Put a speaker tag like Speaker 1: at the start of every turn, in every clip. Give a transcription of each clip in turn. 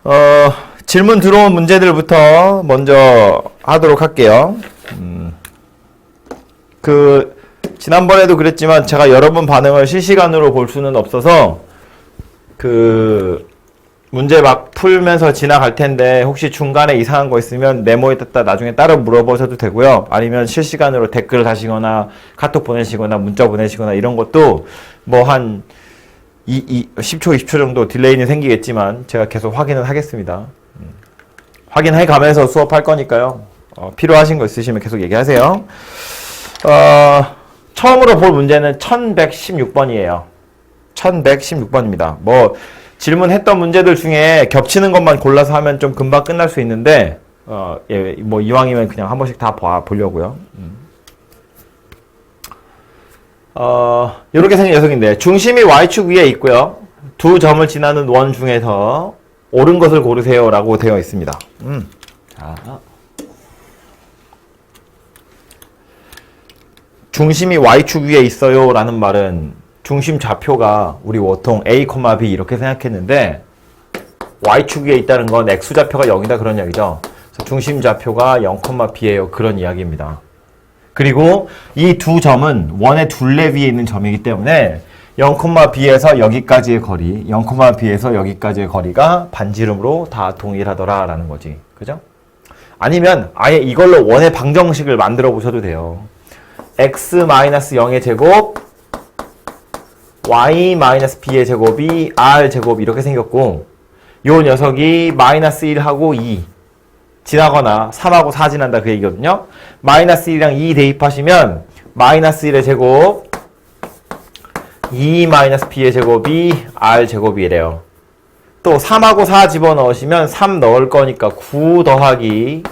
Speaker 1: 어, 질문 들어온 문제들부터 먼저 하도록 할게요. 지난번에도 그랬지만 제가 여러분 반응을 실시간으로 볼 수는 없어서 문제 막 풀면서 지나갈 텐데 혹시 중간에 이상한 거 있으면 메모에다 나중에 따로 물어보셔도 되고요. 아니면 실시간으로 댓글 다시거나 카톡 보내시거나 문자 보내시거나 이런 것도 뭐 한 10초, 20초 정도 딜레이는 생기겠지만 제가 계속 확인을 하겠습니다. 확인해 가면서 수업할 거니까요. 필요하신 거 있으시면 계속 얘기하세요. 처음으로 볼 문제는 1116번이에요. 1116번입니다. 뭐 질문했던 문제들 중에 겹치는 것만 골라서 하면 좀 금방 끝날 수 있는데 예, 뭐 이왕이면 그냥 한 번씩 다 보려고요. 이렇게 생긴 녀석인데 중심이 y축 위에 있고요. 두 점을 지나는 원 중에서 옳은 것을 고르세요 라고 되어 있습니다. 자, 중심이 y축 위에 있어요 라는 말은 중심 좌표가 우리 보통 a, b 이렇게 생각했는데 y축 위에 있다는 건 x좌표가 0이다 그런 이야기죠. 그래서 중심 좌표가 0, b예요 그런 이야기입니다. 그리고 이 두 점은 원의 둘레 위에 있는 점이기 때문에 0, b에서 여기까지의 거리, 0, b에서 여기까지의 거리가 반지름으로 다 동일하더라 라는 거지. 그죠? 아니면 아예 이걸로 원의 방정식을 만들어 보셔도 돼요. x-0의 제곱 y-b의 제곱이 r제곱 이렇게 생겼고 요 녀석이 -1하고 2 지나거나 3하고 4 지난다 그 얘기거든요. -1이랑 2 대입하시면 -1의 제곱 2-b의 제곱이 r제곱이래요. 또 3하고 4 집어넣으시면 3 넣을 거니까 9 더하기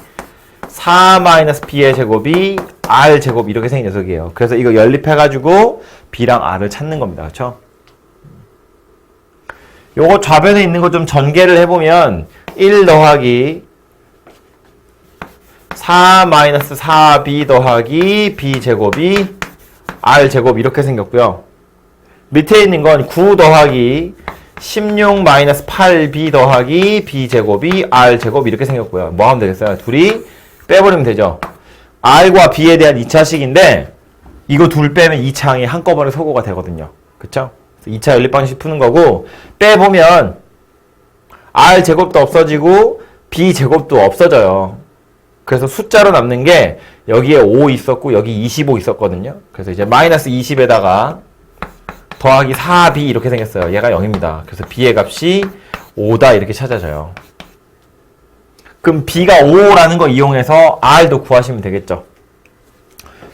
Speaker 1: 4-b의 제곱이 r제곱 이렇게 생긴 녀석이에요. 그래서 이거 연립해가지고 b랑 r을 찾는 겁니다. 그렇죠? 요거 좌변에 있는 거 좀 전개를 해보면 1 더하기 4-4b 더하기 b제곱이 r제곱 이렇게 생겼고요. 밑에 있는 건 9 더하기 16-8b 더하기 b제곱이 r제곱 이렇게 생겼고요. 뭐 하면 되겠어요? 둘이 빼버리면 되죠. r과 b에 대한 2차식인데 이거 둘 빼면 2차항이 한꺼번에 소거가 되거든요. 그쵸? 2차 연립방식 푸는 거고 빼보면 r제곱도 없어지고 b제곱도 없어져요. 그래서 숫자로 남는 게 여기에 5 있었고 여기 25 있었거든요. 그래서 이제 -20에다가 더하기 4b 이렇게 생겼어요. 얘가 0입니다. 그래서 b의 값이 5다 이렇게 찾아져요. 그럼 b가 5라는 거 이용해서 r도 구하시면 되겠죠.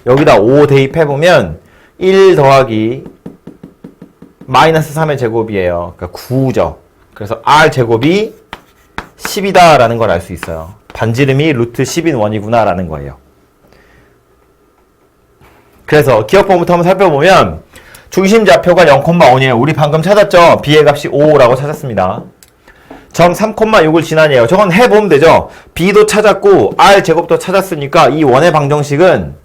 Speaker 1: 여기다 5 대입해보면 1 더하기 -3의 제곱이에요. 그러니까 9죠. 그래서 r제곱이 10이다 라는 걸 알 수 있어요. 반지름이 루트 10인 원이구나 라는 거예요. 그래서 기억법부터 한번 살펴보면 중심 좌표가 0,5이에요. 우리 방금 찾았죠? b의 값이 5라고 찾았습니다. 점 3,6을 지나네요. 저건 해보면 되죠? b도 찾았고 r제곱도 찾았으니까 이 원의 방정식은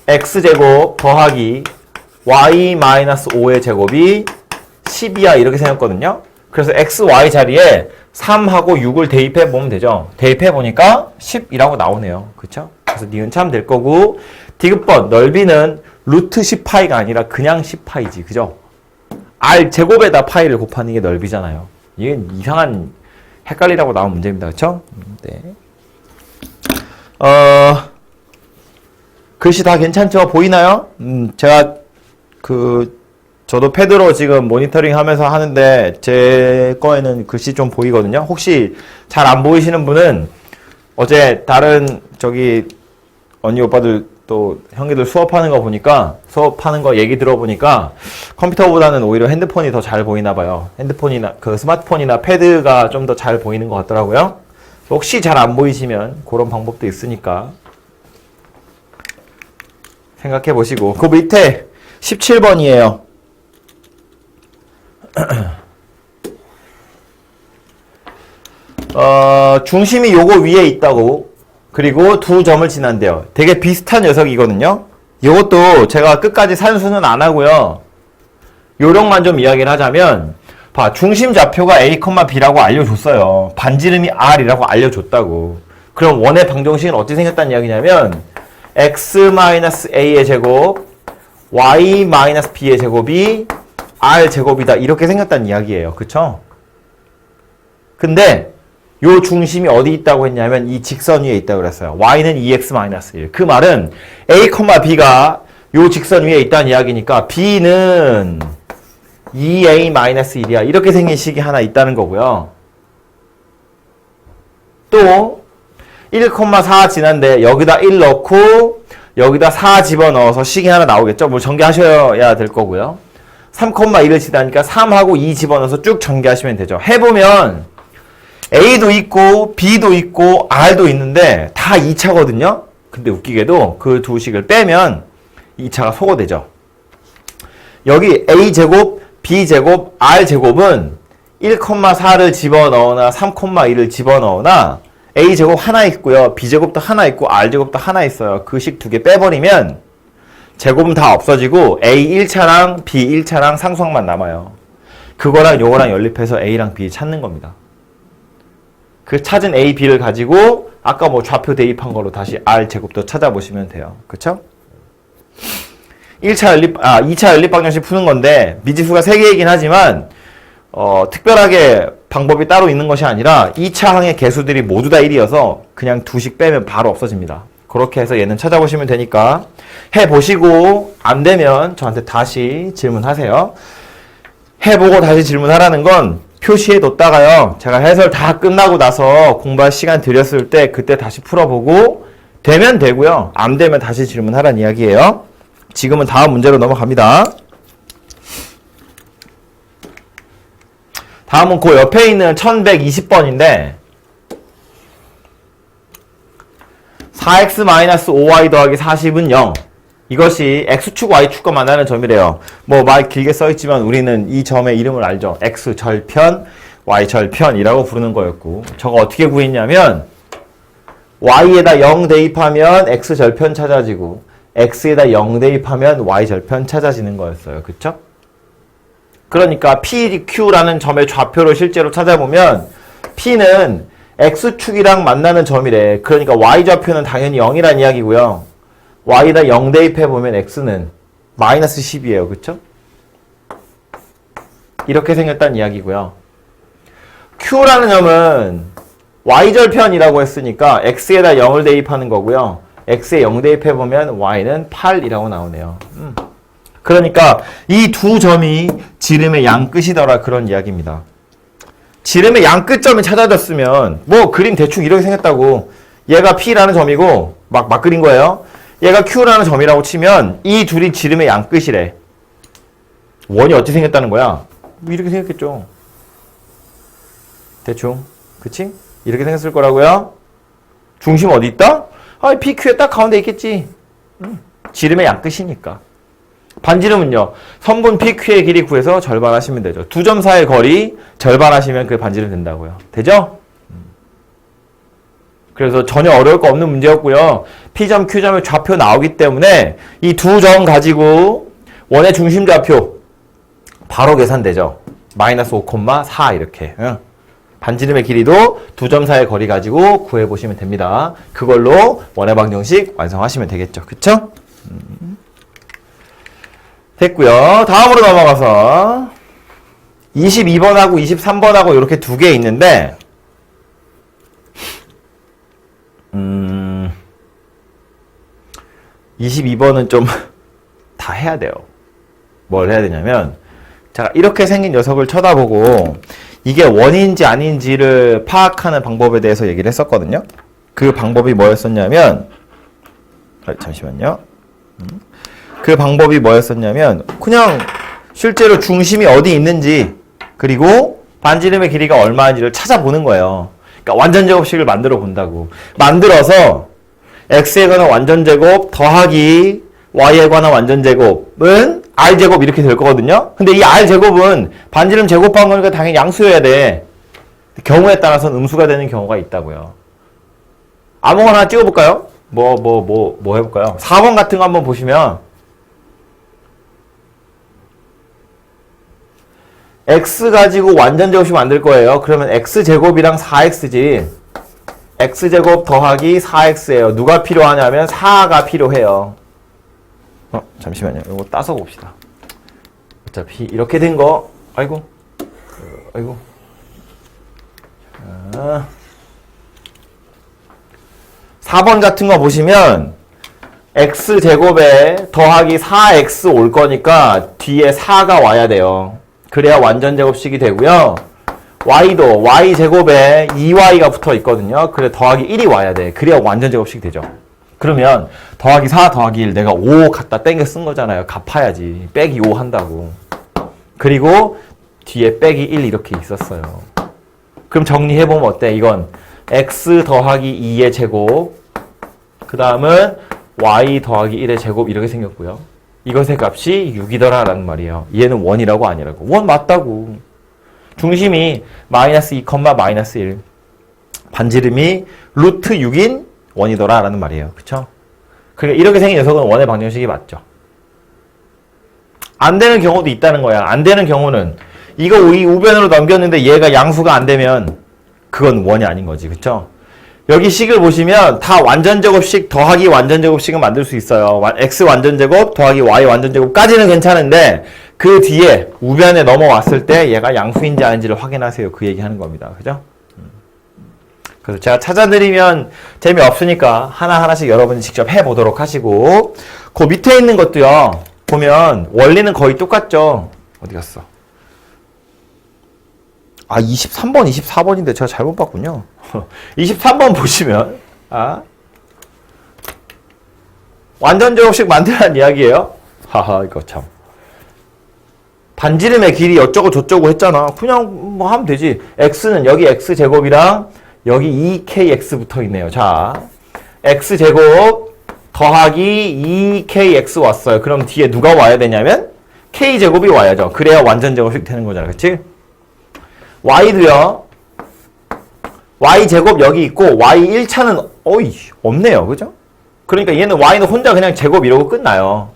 Speaker 1: x제곱 더하기 y-5의 제곱이 10이야 이렇게 생겼거든요. 그래서 xy 자리에 3하고 6을 대입해보면 되죠. 대입해보니까 10이라고 나오네요. 그쵸? 그래서 니은 참 될 거고 디귿번 넓이는 루트 10파이가 아니라 그냥 10파이지. 그죠? r제곱에다 파이를 곱하는 게 넓이잖아요. 이게 이상한 헷갈리라고 나온 문제입니다. 그쵸? 네. 글씨 다 괜찮죠? 보이나요? 제가 저도 패드로 지금 모니터링 하면서 하는데 제 거에는 글씨 좀 보이거든요. 혹시 잘 안 보이시는 분은 어제 다른 언니 오빠들 또 형님들 수업하는 거 보니까 수업하는 거 얘기 들어보니까 컴퓨터보다는 오히려 핸드폰이 더 잘 보이나 봐요. 핸드폰이나 스마트폰이나 패드가 좀 더 잘 보이는 것 같더라고요. 혹시 잘 안 보이시면 그런 방법도 있으니까 생각해 보시고 그 밑에 17번이에요. 중심이 요거 위에 있다고 그리고 두 점을 지난대요. 되게 비슷한 녀석이거든요. 요것도 제가 끝까지 산수는 안 하고요. 요령만 좀 이야기를 하자면 봐, 중심 좌표가 A, B라고 알려줬어요. 반지름이 R이라고 알려줬다고. 그럼 원의 방정식은 어떻게 생겼다는 이야기냐면 x-a의 제곱 y-b의 제곱이 r 제곱이다. 이렇게 생겼다는 이야기예요. 그쵸? 근데 요 중심이 어디 있다고 했냐면 이 직선 위에 있다고 그랬어요. y는 2x-1. 그 말은 a, b가 요 직선 위에 있다는 이야기니까 b는 2a-1이야. 이렇게 생긴 식이 하나 있다는 거고요. 또 1,4 지난데 여기다 1 넣고 여기다 4 집어넣어서 식이 하나 나오겠죠. 뭐 전개하셔야 될 거고요. 3,1을 지나니까 3하고 2 집어넣어서 쭉 전개하시면 되죠. 해보면 A도 있고 B도 있고 R도 있는데 다 2차거든요. 근데 웃기게도 그 두 식을 빼면 2차가 소거되죠. 여기 A제곱, B제곱, R제곱은 1,4를 집어넣으나 3,1을 집어넣으나 A제곱 하나 있고요. B제곱도 하나 있고 R제곱도 하나 있어요. 그 식 두 개 빼버리면 제곱은 다 없어지고 A 1차랑 B 1차랑 상수항만 남아요. 그거랑 요거랑 연립해서 A랑 B 찾는 겁니다. 그 찾은 A, B를 가지고 아까 뭐 좌표 대입한 걸로 다시 R제곱도 찾아보시면 돼요. 그쵸? 2차 연립방정식 푸는 건데 미지수가 3개이긴 하지만 특별하게 방법이 따로 있는 것이 아니라 2차 항의 개수들이 모두 다 1이어서 그냥 두식 빼면 바로 없어집니다. 그렇게 해서 얘는 찾아보시면 되니까 해보시고 안 되면 저한테 다시 질문하세요. 해보고 다시 질문하라는 건 표시해 뒀다가요. 제가 해설 다 끝나고 나서 공부할 시간 드렸을 때 그때 다시 풀어보고 되면 되고요. 안 되면 다시 질문하라는 이야기예요. 지금은 다음 문제로 넘어갑니다. 다음은 그 옆에 있는 1120번인데 4x-5y 더하기 40은 0. 이것이 x축, y축과 만나는 점이래요. 뭐 말 길게 써있지만 우리는 이 점의 이름을 알죠. x절편, y절편이라고 부르는 거였고 저거 어떻게 구했냐면 y에다 0 대입하면 x절편 찾아지고 x에다 0 대입하면 y절편 찾아지는 거였어요. 그쵸? 그러니까 PQ라는 점의 좌표를 실제로 찾아보면 P는 X축이랑 만나는 점이래. 그러니까 Y좌표는 당연히 0이란 이야기고요. Y에다 0 대입해보면 X는 마이너스 10이에요. 그쵸? 이렇게 생겼다는 이야기고요. Q라는 점은 Y절편이라고 했으니까 X에다 0을 대입하는 거고요. X에 0 대입해보면 Y는 8이라고 나오네요. 그러니까 이 두 점이 지름의 양끝이더라 그런 이야기입니다. 지름의 양끝점이 찾아졌으면 뭐 그림 대충 이렇게 생겼다고 얘가 P라는 점이고 막 그린 거예요. 얘가 Q라는 점이라고 치면 이 둘이 지름의 양끝이래. 원이 어떻게 생겼다는 거야? 뭐 이렇게 생겼겠죠. 대충. 그치? 이렇게 생겼을 거라고요. 중심 어디 있다? PQ에 딱 가운데 있겠지. 지름의 양끝이니까. 반지름은요. 선분 PQ의 길이 구해서 절반하시면 되죠. 두 점 사이의 거리 절반하시면 그게 반지름 된다고요. 되죠? 그래서 전혀 어려울 거 없는 문제였고요. P점, Q점의 좌표 나오기 때문에 이 두 점 가지고 원의 중심 좌표 바로 계산되죠. 마이너스 5,4 이렇게. 반지름의 길이도 두 점 사이의 거리 가지고 구해보시면 됩니다. 그걸로 원의 방정식 완성하시면 되겠죠. 그쵸? 됐고요. 다음으로 넘어가서 22번하고 23번하고 이렇게 두 개 있는데 22번은 좀 다 해야 돼요. 뭘 해야 되냐면 자 이렇게 생긴 녀석을 쳐다보고 이게 원인지 아닌지를 파악하는 방법에 대해서 얘기를 했었거든요. 그 방법이 뭐였었냐면 잠시만요. 그 방법이 뭐였었냐면 그냥 실제로 중심이 어디 있는지 그리고 반지름의 길이가 얼마인지를 찾아보는 거예요. 그러니까 완전제곱식을 만들어 본다고. 만들어서 x에 관한 완전제곱 더하기 y에 관한 완전제곱은 r제곱 이렇게 될 거거든요. 근데 이 r제곱은 반지름 제곱한 거니까 당연히 양수여야 돼. 경우에 따라서는 음수가 되는 경우가 있다고요. 아무거나 하나 찍어볼까요? 뭐 해볼까요? 4번 같은 거 한번 보시면 x 가지고 완전 제곱식 만들 거예요. 그러면 x제곱이랑 4x지. x제곱 더하기 4x예요. 누가 필요하냐면 4가 필요해요. 잠시만요. 이거 따서 봅시다. 어차피 이렇게 된 거, 아이고. 4번 같은 거 보시면 x제곱에 더하기 4x 올 거니까 뒤에 4가 와야 돼요. 그래야 완전 제곱식이 되고요. y도 y제곱에 2y가 붙어 있거든요. 그래 더하기 1이 와야 돼. 그래야 완전 제곱식이 되죠. 그러면 더하기 4 더하기 1 내가 5 갖다 땡겨 쓴 거잖아요. 갚아야지. 빼기 5 한다고. 그리고 뒤에 빼기 1 이렇게 있었어요. 그럼 정리해보면 어때? 이건 x 더하기 2의 제곱, 그 다음은 y 더하기 1의 제곱 이렇게 생겼고요. 이것의 값이 6이더라 라는 말이에요. 얘는 1이라고 아니라고. 1 맞다고. 중심이 마이너스 2, 마이너스 1. 반지름이 루트 6인 1이더라 라는 말이에요. 그쵸? 그러니까 이렇게 생긴 녀석은 1의 방정식이 맞죠. 안 되는 경우도 있다는 거야. 안 되는 경우는 이거 이 우변으로 넘겼는데 얘가 양수가 안 되면 그건 1이 아닌 거지. 그쵸? 여기 식을 보시면 다 완전제곱식 더하기 완전제곱식은 만들 수 있어요. x 완전제곱 더하기 y 완전제곱까지는 괜찮은데 그 뒤에 우변에 넘어왔을 때 얘가 양수인지 아닌지를 확인하세요. 그 얘기하는 겁니다. 그죠? 그래서 제가 찾아드리면 재미없으니까 하나하나씩 여러분이 직접 해보도록 하시고, 그 밑에 있는 것도요, 보면 원리는 거의 똑같죠? 어디 갔어? 23번, 24번인데 제가 잘못 봤군요. 23번 보시면, 완전 제곱식 만들라는 이야기예요. 하하, 이거 참. 반지름의 길이 어쩌고 저쩌고 했잖아. 그냥 뭐 하면 되지. x는 여기 x제곱이랑 여기 2kx 붙어 있네요. 자, x제곱 더하기 2kx 왔어요. 그럼 뒤에 누가 와야 되냐면 k제곱이 와야죠. 그래야 완전 제곱식 되는 거잖아. 그치? y도요. y제곱 여기 있고 y 1차는 없네요. 그죠? 그러니까 얘는 y는 혼자 그냥 제곱 이러고 끝나요.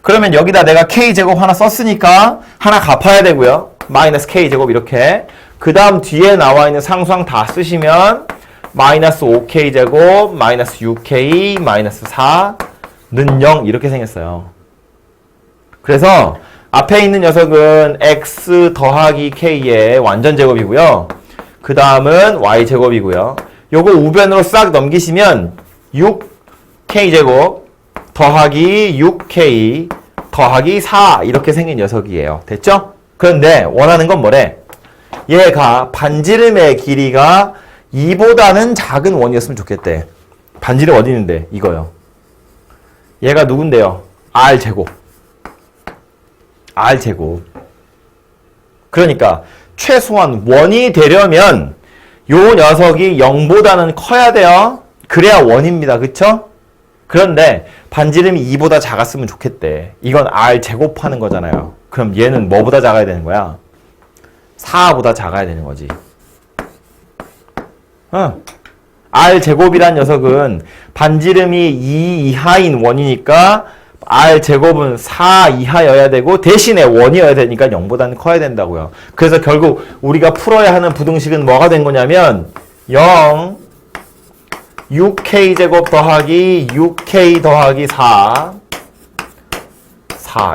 Speaker 1: 그러면 여기다 내가 k제곱 하나 썼으니까 하나 갚아야 되고요. 마이너스 k제곱 이렇게. 그 다음 뒤에 나와 있는 상수항 다 쓰시면 마이너스 5k제곱, 마이너스 6k, 마이너스 4는 0 이렇게 생겼어요. 그래서 앞에 있는 녀석은 x 더하기 k의 완전 제곱이고요. 그 다음은 y제곱이고요. 요거 우변으로 싹 넘기시면 6k제곱 더하기 6k 더하기 4 이렇게 생긴 녀석이에요. 됐죠? 그런데 원하는 건 뭐래? 얘가 반지름의 길이가 2보다는 작은 원이었으면 좋겠대. 반지름 어디 있는데? 이거요. 얘가 누군데요? r제곱. r제곱. 그러니까 최소한 원이 되려면 요 녀석이 0보다는 커야 돼요. 그래야 원입니다. 그쵸? 그런데 반지름이 2보다 작았으면 좋겠대. 이건 r제곱 하는 거잖아요. 그럼 얘는 뭐보다 작아야 되는 거야? 4보다 작아야 되는 거지. r제곱이란 녀석은 반지름이 2 이하인 원이니까 r제곱은 4 이하여야 되고 대신에 원이어야 되니까 0보다는 커야 된다고요. 그래서 결국 우리가 풀어야 하는 부등식은 뭐가 된 거냐면 0, 6k제곱 더하기 6k 더하기 4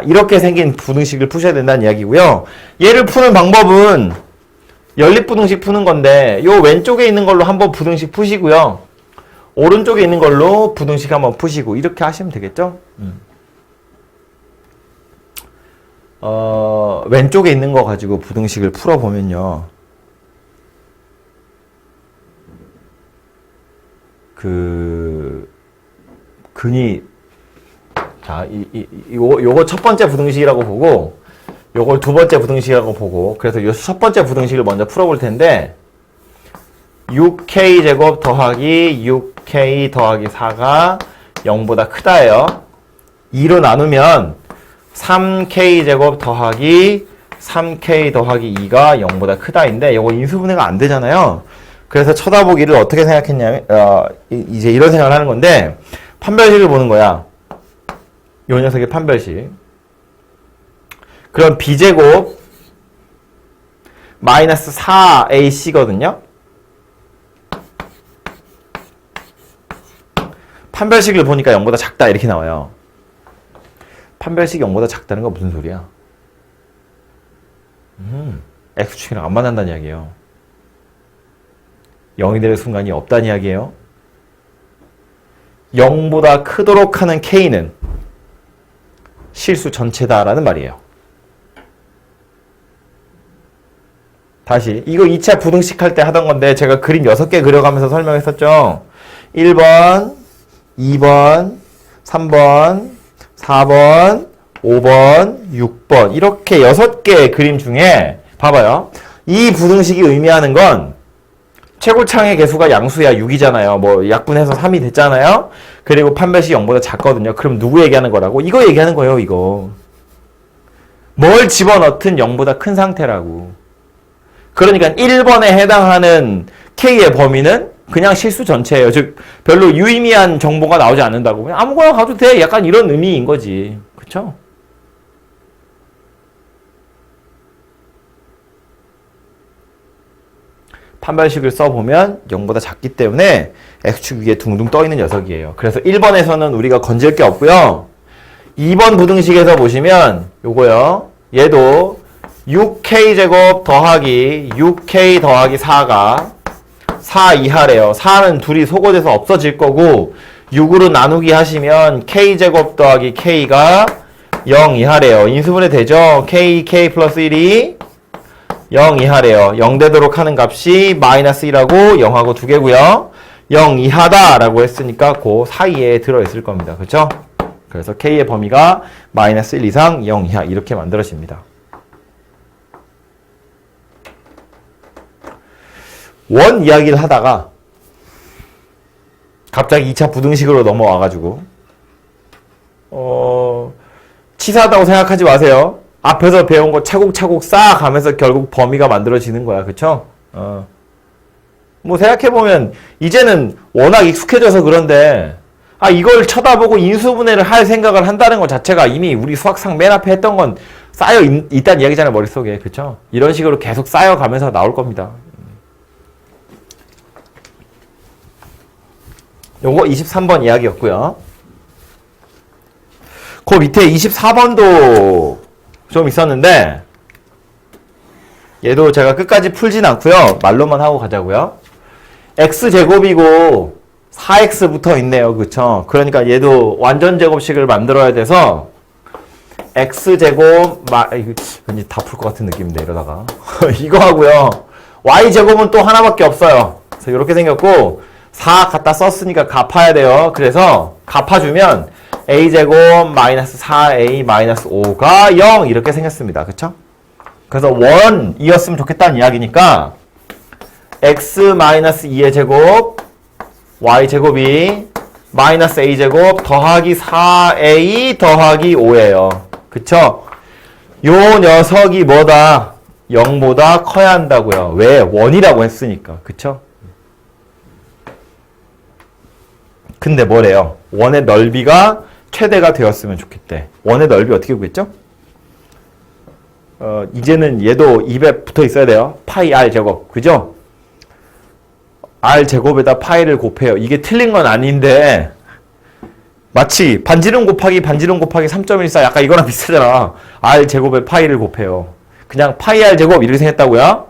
Speaker 1: 이렇게 생긴 부등식을 푸셔야 된다는 이야기고요. 얘를 푸는 방법은 연립부등식 푸는 건데 요 왼쪽에 있는 걸로 한번 부등식 푸시고요. 오른쪽에 있는 걸로 부등식 한번 푸시고 이렇게 하시면 되겠죠? 왼쪽에 있는 거 가지고 부등식을 풀어보면요. 근이 자, 요거 첫 번째 부등식이라고 보고 요걸 두 번째 부등식이라고 보고 그래서 요 첫 번째 부등식을 먼저 풀어볼 텐데 6k제곱 더하기 6k 더하기 4가 0보다 크다예요. 2로 나누면 3k제곱 더하기 3k 더하기 2가 0보다 크다인데 요거 인수분해가 안 되잖아요. 그래서 쳐다보기를 어떻게 생각했냐면 이제 이런 생각을 하는 건데 판별식을 보는 거야. 요 녀석의 판별식. 그럼 b제곱 마이너스 4ac거든요. 판별식을 보니까 0보다 작다 이렇게 나와요. 판별식이 0보다 작다는 건 무슨 소리야? x축이랑 안 만난다는 이야기예요. 0이 될 순간이 없다는 이야기예요. 0보다 크도록 하는 k는 실수 전체다라는 말이에요. 다시 이거 2차 부등식 할 때 하던 건데 제가 그림 6개 그려가면서 설명했었죠. 1번, 2번, 3번, 4번, 5번, 6번 이렇게 6개의 그림 중에 봐봐요. 이 부등식이 의미하는 건 최고창의 개수가 양수야 6이잖아요. 뭐 약분해서 3이 됐잖아요. 그리고 판별식이 0보다 작거든요. 그럼 누구 얘기하는 거라고? 이거 얘기하는 거예요. 이거. 뭘 집어넣든 0보다 큰 상태라고. 그러니까 1번에 해당하는 K의 범위는 그냥 실수 전체예요. 즉 별로 유의미한 정보가 나오지 않는다고. 그냥 아무거나 가도 돼. 약간 이런 의미인 거지. 그쵸? 판별식을 써보면 0보다 작기 때문에 X축 위에 둥둥 떠있는 녀석이에요. 그래서 1번에서는 우리가 건질 게 없고요. 2번 부등식에서 보시면 요거요. 얘도 6K제곱 더하기 6K 더하기 4가 4 이하래요. 4는 둘이 소거돼서 없어질 거고 6으로 나누기 하시면 K제곱 더하기 K가 0 이하래요. 인수분해 되죠? K 플러스 1이 0 이하래요. 0 되도록 하는 값이 마이너스 1하고 0하고 두 개고요. 0 이하다라고 했으니까 그 사이에 들어있을 겁니다. 그렇죠? 그래서 K의 범위가 마이너스 1 이상 0 이하 이렇게 만들어집니다. 원 이야기를 하다가 갑자기 2차 부등식으로 넘어와가지고 치사하다고 생각하지 마세요. 앞에서 배운 거 차곡차곡 쌓아가면서 결국 범위가 만들어지는 거야. 그쵸? 뭐 생각해보면 이제는 워낙 익숙해져서 그런데 이걸 쳐다보고 인수분해를 할 생각을 한다는 것 자체가 이미 우리 수학상 맨 앞에 했던 건 쌓여 있다는 이야기잖아요. 머릿속에. 그쵸? 이런 식으로 계속 쌓여가면서 나올 겁니다. 요거 23번 이야기였고요. 그 밑에 24번도 좀 있었는데 얘도 제가 끝까지 풀진 않고요. 말로만 하고 가자고요. x제곱이고 4x 붙어 있네요. 그쵸? 그러니까 얘도 완전 제곱식을 만들어야 돼서 x제곱 왠지 다 풀 것 같은 느낌인데 이러다가 이거 하고요. y제곱은 또 하나밖에 없어요. 그래서 이렇게 생겼고 4 갖다 썼으니까 갚아야 돼요. 그래서 갚아주면 a제곱 마이너스 4a 마이너스 5가 0 이렇게 생겼습니다. 그쵸? 그래서 원이었으면 좋겠다는 이야기니까 x 마이너스 2의 제곱 y제곱이 마이너스 a제곱 더하기 4a 더하기 5예요. 그쵸? 요 녀석이 뭐다? 0보다 커야 한다고요. 왜? 원이라고 했으니까. 그쵸? 근데 뭐래요? 원의 넓이가 최대가 되었으면 좋겠대. 원의 넓이 어떻게 구했죠? 이제는 얘도 입에 붙어 있어야 돼요. 파이 r 제곱. 그죠? r 제곱에다 파이를 곱해요. 이게 틀린 건 아닌데 마치 반지름 곱하기 3.14 약간 이거랑 비슷하잖아. r 제곱에 파이를 곱해요. 그냥 파이 r 제곱 이렇게 생겼다고요?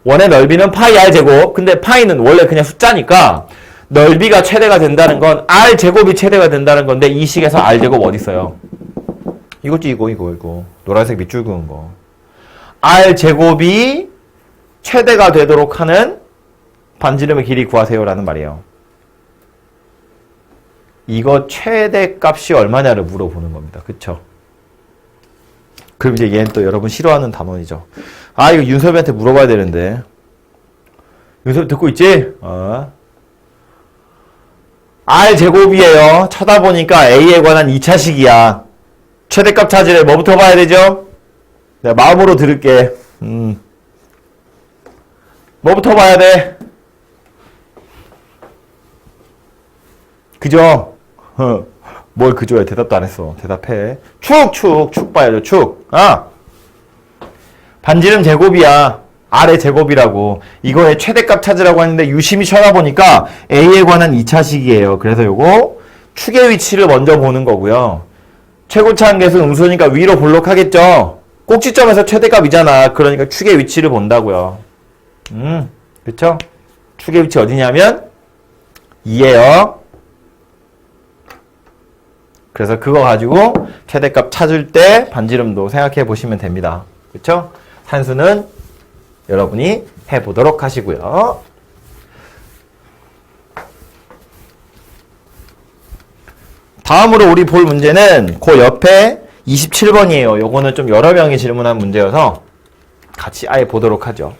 Speaker 1: 원의 넓이는 파이 r 제곱. 근데 파이는 원래 그냥 숫자니까 넓이가 최대가 된다는 건 r 제곱이 최대가 된다는 건데 이 식에서 r 제곱 어디 있어요? 이거지 이거 노란색 밑줄 그은 거. r 제곱이 최대가 되도록 하는 반지름의 길이 구하세요라는 말이에요. 이거 최대 값이 얼마냐를 물어보는 겁니다. 그쵸? 그럼 이제 얘는 또 여러분 싫어하는 단원이죠. 이거 윤섭이한테 물어봐야 되는데. 윤섭이 듣고 있지? r제곱이에요. 쳐다보니까 a에 관한 2차식이야. 최대값 찾으래. 뭐부터 봐야 되죠? 내가 마음으로 들을게. 뭐부터 봐야 돼? 그죠? 뭘 그죠야? 대답도 안 했어. 대답해. 축 봐야죠. 축. 반지름 제곱이야. R의 제곱이라고. 이거의 최대값 찾으라고 하는데 유심히 쳐다보니까 A에 관한 2차식이에요. 그래서 요거 축의 위치를 먼저 보는 거고요. 최고차 한계수 음수니까 위로 볼록하겠죠. 꼭지점에서 최대값이잖아. 그러니까 축의 위치를 본다고요. 그쵸? 축의 위치 어디냐면 2예요. 그래서 그거 가지고 최대값 찾을 때 반지름도 생각해 보시면 됩니다. 그쵸? 산수는 여러분이 해보도록 하시고요. 다음으로 우리 볼 문제는 그 옆에 27번이에요. 요거는 좀 여러 명이 질문한 문제여서 같이 아예 보도록 하죠.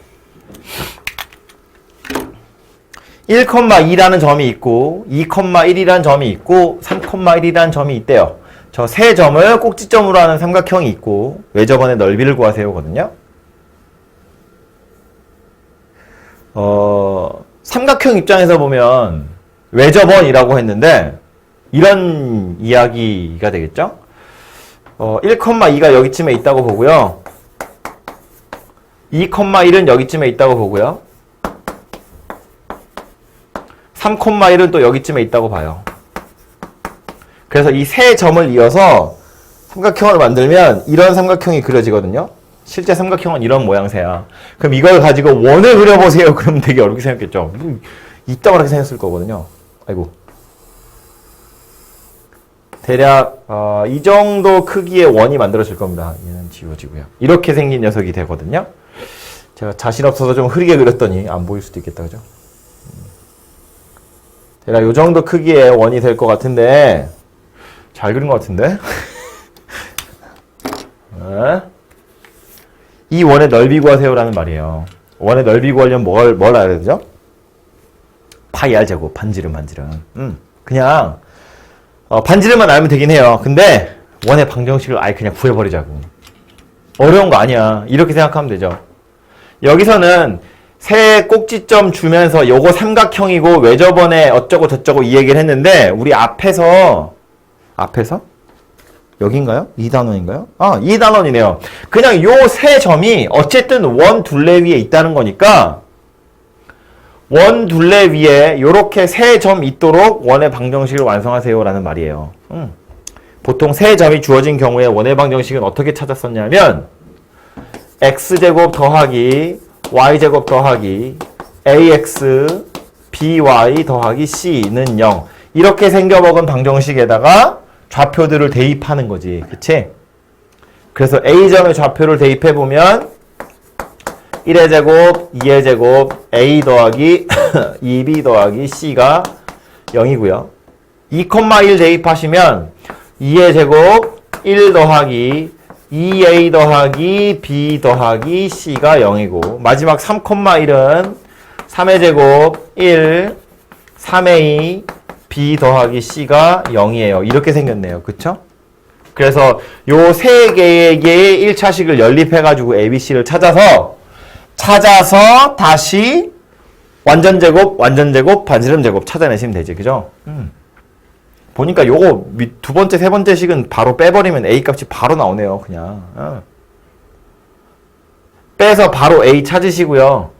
Speaker 1: 1,2라는 점이 있고 2,1이라는 점이 있고 3,1이라는 점이 있대요. 저 세 점을 꼭지점으로 하는 삼각형이 있고 외접원의 넓이를 구하세요거든요. 삼각형 입장에서 보면 외접원이라고 했는데 이런 이야기가 되겠죠? 1,2가 여기쯤에 있다고 보고요. 2,1은 여기쯤에 있다고 보고요. 3,1은 또 여기쯤에 있다고 봐요. 그래서 이 세 점을 이어서 삼각형을 만들면 이런 삼각형이 그려지거든요. 실제 삼각형은 이런 모양새야. 그럼 이걸 가지고 원을 그려보세요. 그러면 되게 어렵게 생겼겠죠. 이따가렇게 생겼을 거거든요. 아이고. 대략 이 정도 크기의 원이 만들어질 겁니다. 얘는 지워지고요. 이렇게 생긴 녀석이 되거든요. 제가 자신 없어서 좀 흐리게 그렸더니 안 보일 수도 있겠다. 그죠? 대략 이 정도 크기의 원이 될 것 같은데 잘 그린 것 같은데? 이 원의 넓이 구하세요라는 말이에요. 원의 넓이 구하려면 뭘 알아야 되죠? 파이 R 제곱, 반지름. 그냥 반지름만 알면 되긴 해요. 근데 원의 방정식을 아예 그냥 구해버리자고. 어려운 거 아니야. 이렇게 생각하면 되죠. 여기서는 세 꼭지점 주면서 요거 삼각형이고 외접원에 어쩌고 저쩌고 이 얘기를 했는데 우리 앞에서 여긴가요? 2단원인가요? 2단원이네요. 그냥 요 세 점이 어쨌든 원 둘레 위에 있다는 거니까 원 둘레 위에 요렇게 세 점 있도록 원의 방정식을 완성하세요 라는 말이에요. 보통 세 점이 주어진 경우에 원의 방정식은 어떻게 찾았었냐면 x제곱 더하기 y제곱 더하기 ax by 더하기 c는 0 이렇게 생겨먹은 방정식에다가 좌표들을 대입하는 거지. 그치? 그래서 a점의 좌표를 대입해보면 1의 제곱, 2의 제곱, a 더하기 2b 더하기 c가 0이고요. 2,1 대입하시면 2의 제곱, 1 더하기 2a 더하기 b 더하기 c가 0이고 마지막 3,1은 3의 제곱, 1, 3a, b 더하기 c가 0이에요. 이렇게 생겼네요. 그쵸? 그래서 요 세 개의 1차식을 연립해가지고 ABC를 찾아서 다시 완전제곱, 반지름제곱 찾아내시면 되지. 그죠? 보니까 요거 두 번째, 세 번째 식은 바로 빼버리면 A 값이 바로 나오네요. 그냥. 빼서 바로 A 찾으시고요.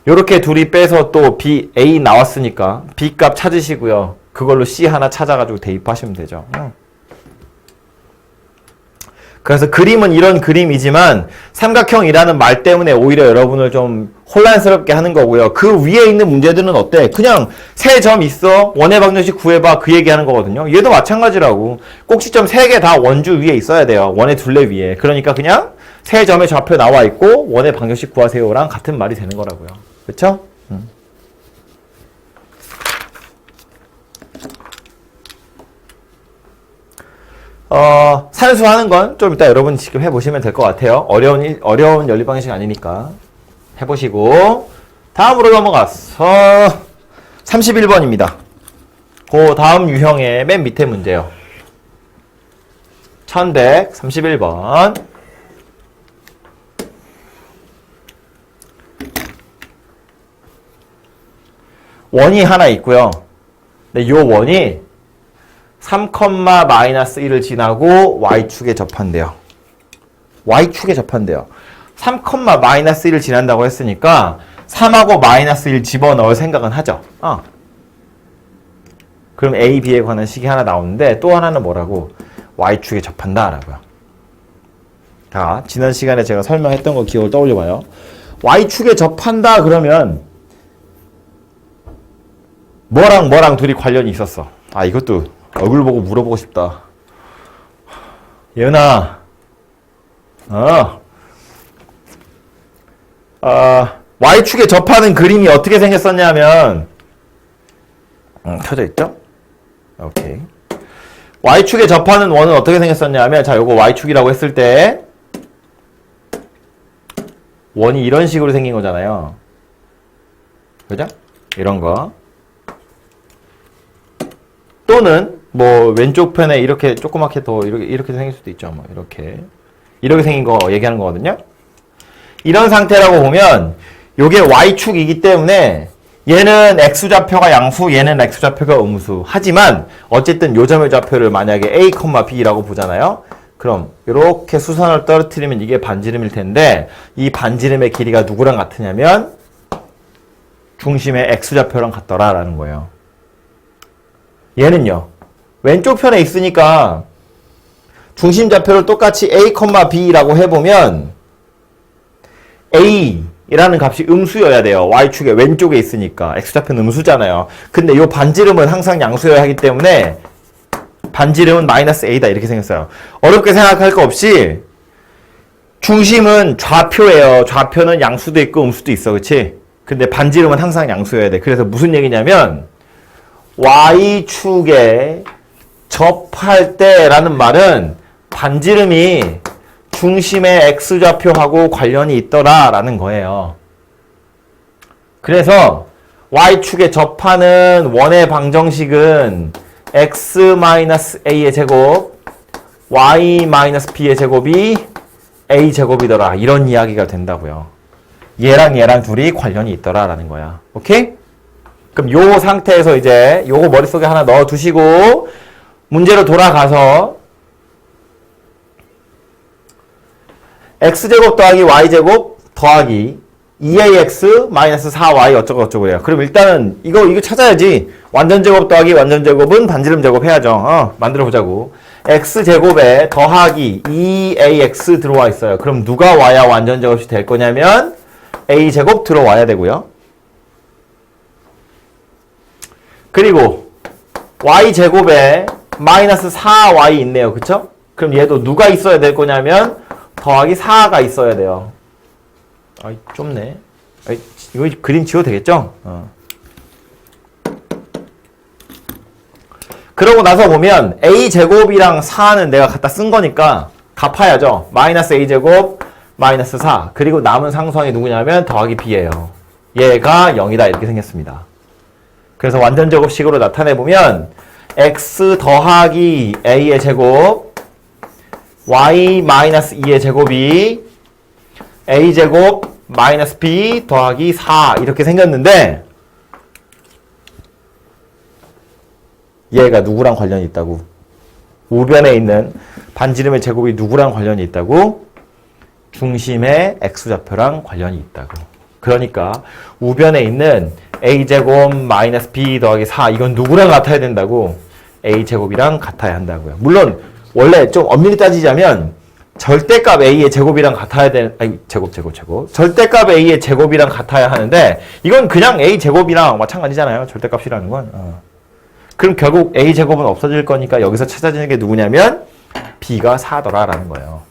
Speaker 1: 요렇게 둘이 빼서 또 B, A 나왔으니까 B 값 찾으시고요. 그걸로 C 하나 찾아가지고 대입하시면 되죠. 그래서 그림은 이런 그림이지만 삼각형이라는 말 때문에 오히려 여러분을 좀 혼란스럽게 하는 거고요. 그 위에 있는 문제들은 어때? 그냥 세 점 있어. 원의 방정식 구해봐. 그 얘기하는 거거든요. 얘도 마찬가지라고. 꼭지점 세 개 다 원주 위에 있어야 돼요. 원의 둘레 위에. 그러니까 그냥 세 점의 좌표 나와 있고 원의 방정식 구하세요랑 같은 말이 되는 거라고요. 그렇죠? 산수하는 건 좀 이따 여러분 지금 해보시면 될 것 같아요. 어려운 연립 방식 아니니까 해보시고 다음으로 넘어가서 31번입니다. 그 다음 유형의 맨 밑에 문제요. 1131번. 원이 하나 있고요. 근데 요 원이 3,-1을 지나고 Y축에 접한대요. Y축에 접한대요. 3, 마이너스 1을 지난다고 했으니까 3하고 마이너스 1 집어넣을 생각은 하죠. 그럼 A, B에 관한 식이 하나 나오는데 또 하나는 뭐라고? Y축에 접한다 라고요. 자, 지난 시간에 제가 설명했던 거 기억을 떠올려봐요. Y축에 접한다 그러면 뭐랑 둘이 관련이 있었어. 이것도 얼굴 보고 물어보고 싶다. 예은아, Y축에 접하는 그림이 어떻게 생겼었냐면, 켜져 있죠? 오케이. Y축에 접하는 원은 어떻게 생겼었냐면, 자, 요거 Y축이라고 했을 때, 원이 이런 식으로 생긴 거잖아요. 그죠? 이런 거. 또는, 뭐, 왼쪽 편에 이렇게 조그맣게 더, 이렇게 생길 수도 있죠. 뭐, 이렇게 생긴 거 얘기하는 거거든요. 이런 상태라고 보면, 요게 Y축이기 때문에, 얘는 X좌표가 양수, 얘는 X좌표가 음수. 하지만, 어쨌든 요점의 좌표를 만약에 A, B라고 보잖아요. 그럼, 이렇게 수선을 떨어뜨리면 이게 반지름일 텐데, 이 반지름의 길이가 누구랑 같으냐면, 중심의 X좌표랑 같더라라는 거예요. 얘는요, 왼쪽 편에 있으니까, 중심 좌표를 똑같이 A, B라고 해보면, A라는 값이 음수여야 돼요. Y축의 왼쪽에 있으니까. X좌표는 음수잖아요. 근데 이 반지름은 항상 양수여야 하기 때문에, 반지름은 마이너스 A다. 이렇게 생겼어요. 어렵게 생각할 거 없이, 중심은 좌표예요. 좌표는 양수도 있고 음수도 있어. 그치? 근데 반지름은 항상 양수여야 돼. 그래서 무슨 얘기냐면, Y축에 접할 때라는 말은 반지름이 중심의 X좌표하고 관련이 있더라라는 거예요. 그래서 Y축에 접하는 원의 방정식은 X-A의 제곱, Y-B의 제곱이 A 제곱이더라. 이런 이야기가 된다고요. 얘랑 둘이 관련이 있더라라는 거야. 오케이? 그럼 요 상태에서 이제 요거 머릿속에 하나 넣어 두시고 문제로 돌아가서 x제곱 더하기 y제곱 더하기 2ax 마이너스 4y 어쩌고 해요. 그럼 일단은 이거 찾아야지. 완전제곱 더하기 완전제곱은 반지름 제곱해야죠. 만들어 보자고. x제곱에 더하기 2ax 들어와 있어요. 그럼 누가 와야 완전제곱이 될 거냐면 a제곱 들어와야 되고요. 그리고 y제곱에 마이너스 4y 있네요. 그쵸? 그럼 얘도 누가 있어야 될 거냐면 더하기 4가 있어야 돼요. 좁네. 이거 그림 지워도 되겠죠? 그러고 나서 보면 a제곱이랑 4는 내가 갖다 쓴 거니까 갚아야죠. 마이너스 a제곱 마이너스 4. 그리고 남은 상수항이 누구냐면 더하기 b예요. 얘가 0이다. 이렇게 생겼습니다. 그래서 완전제곱식으로 나타내보면 x 더하기 a의 제곱 y 마이너스 2의 제곱이 a제곱 마이너스 b 더하기 4 이렇게 생겼는데 얘가 누구랑 관련이 있다고? 우변에 있는 반지름의 제곱이 누구랑 관련이 있다고? 중심의 x좌표랑 관련이 있다고. 그러니까 우변에 있는 a제곱 마이너스 b 더하기 4 이건 누구랑 같아야 된다고? a제곱이랑 같아야 한다고요. 물론 원래 좀 엄밀히 따지자면 절대값 a의 제곱이랑 같아야 제곱 절대값 a의 제곱이랑 같아야 하는데 이건 그냥 a제곱이랑 마찬가지잖아요. 절대값이라는 건. 그럼 결국 a제곱은 없어질 거니까 여기서 찾아지는 게 누구냐면 b가 4더라라는 거예요.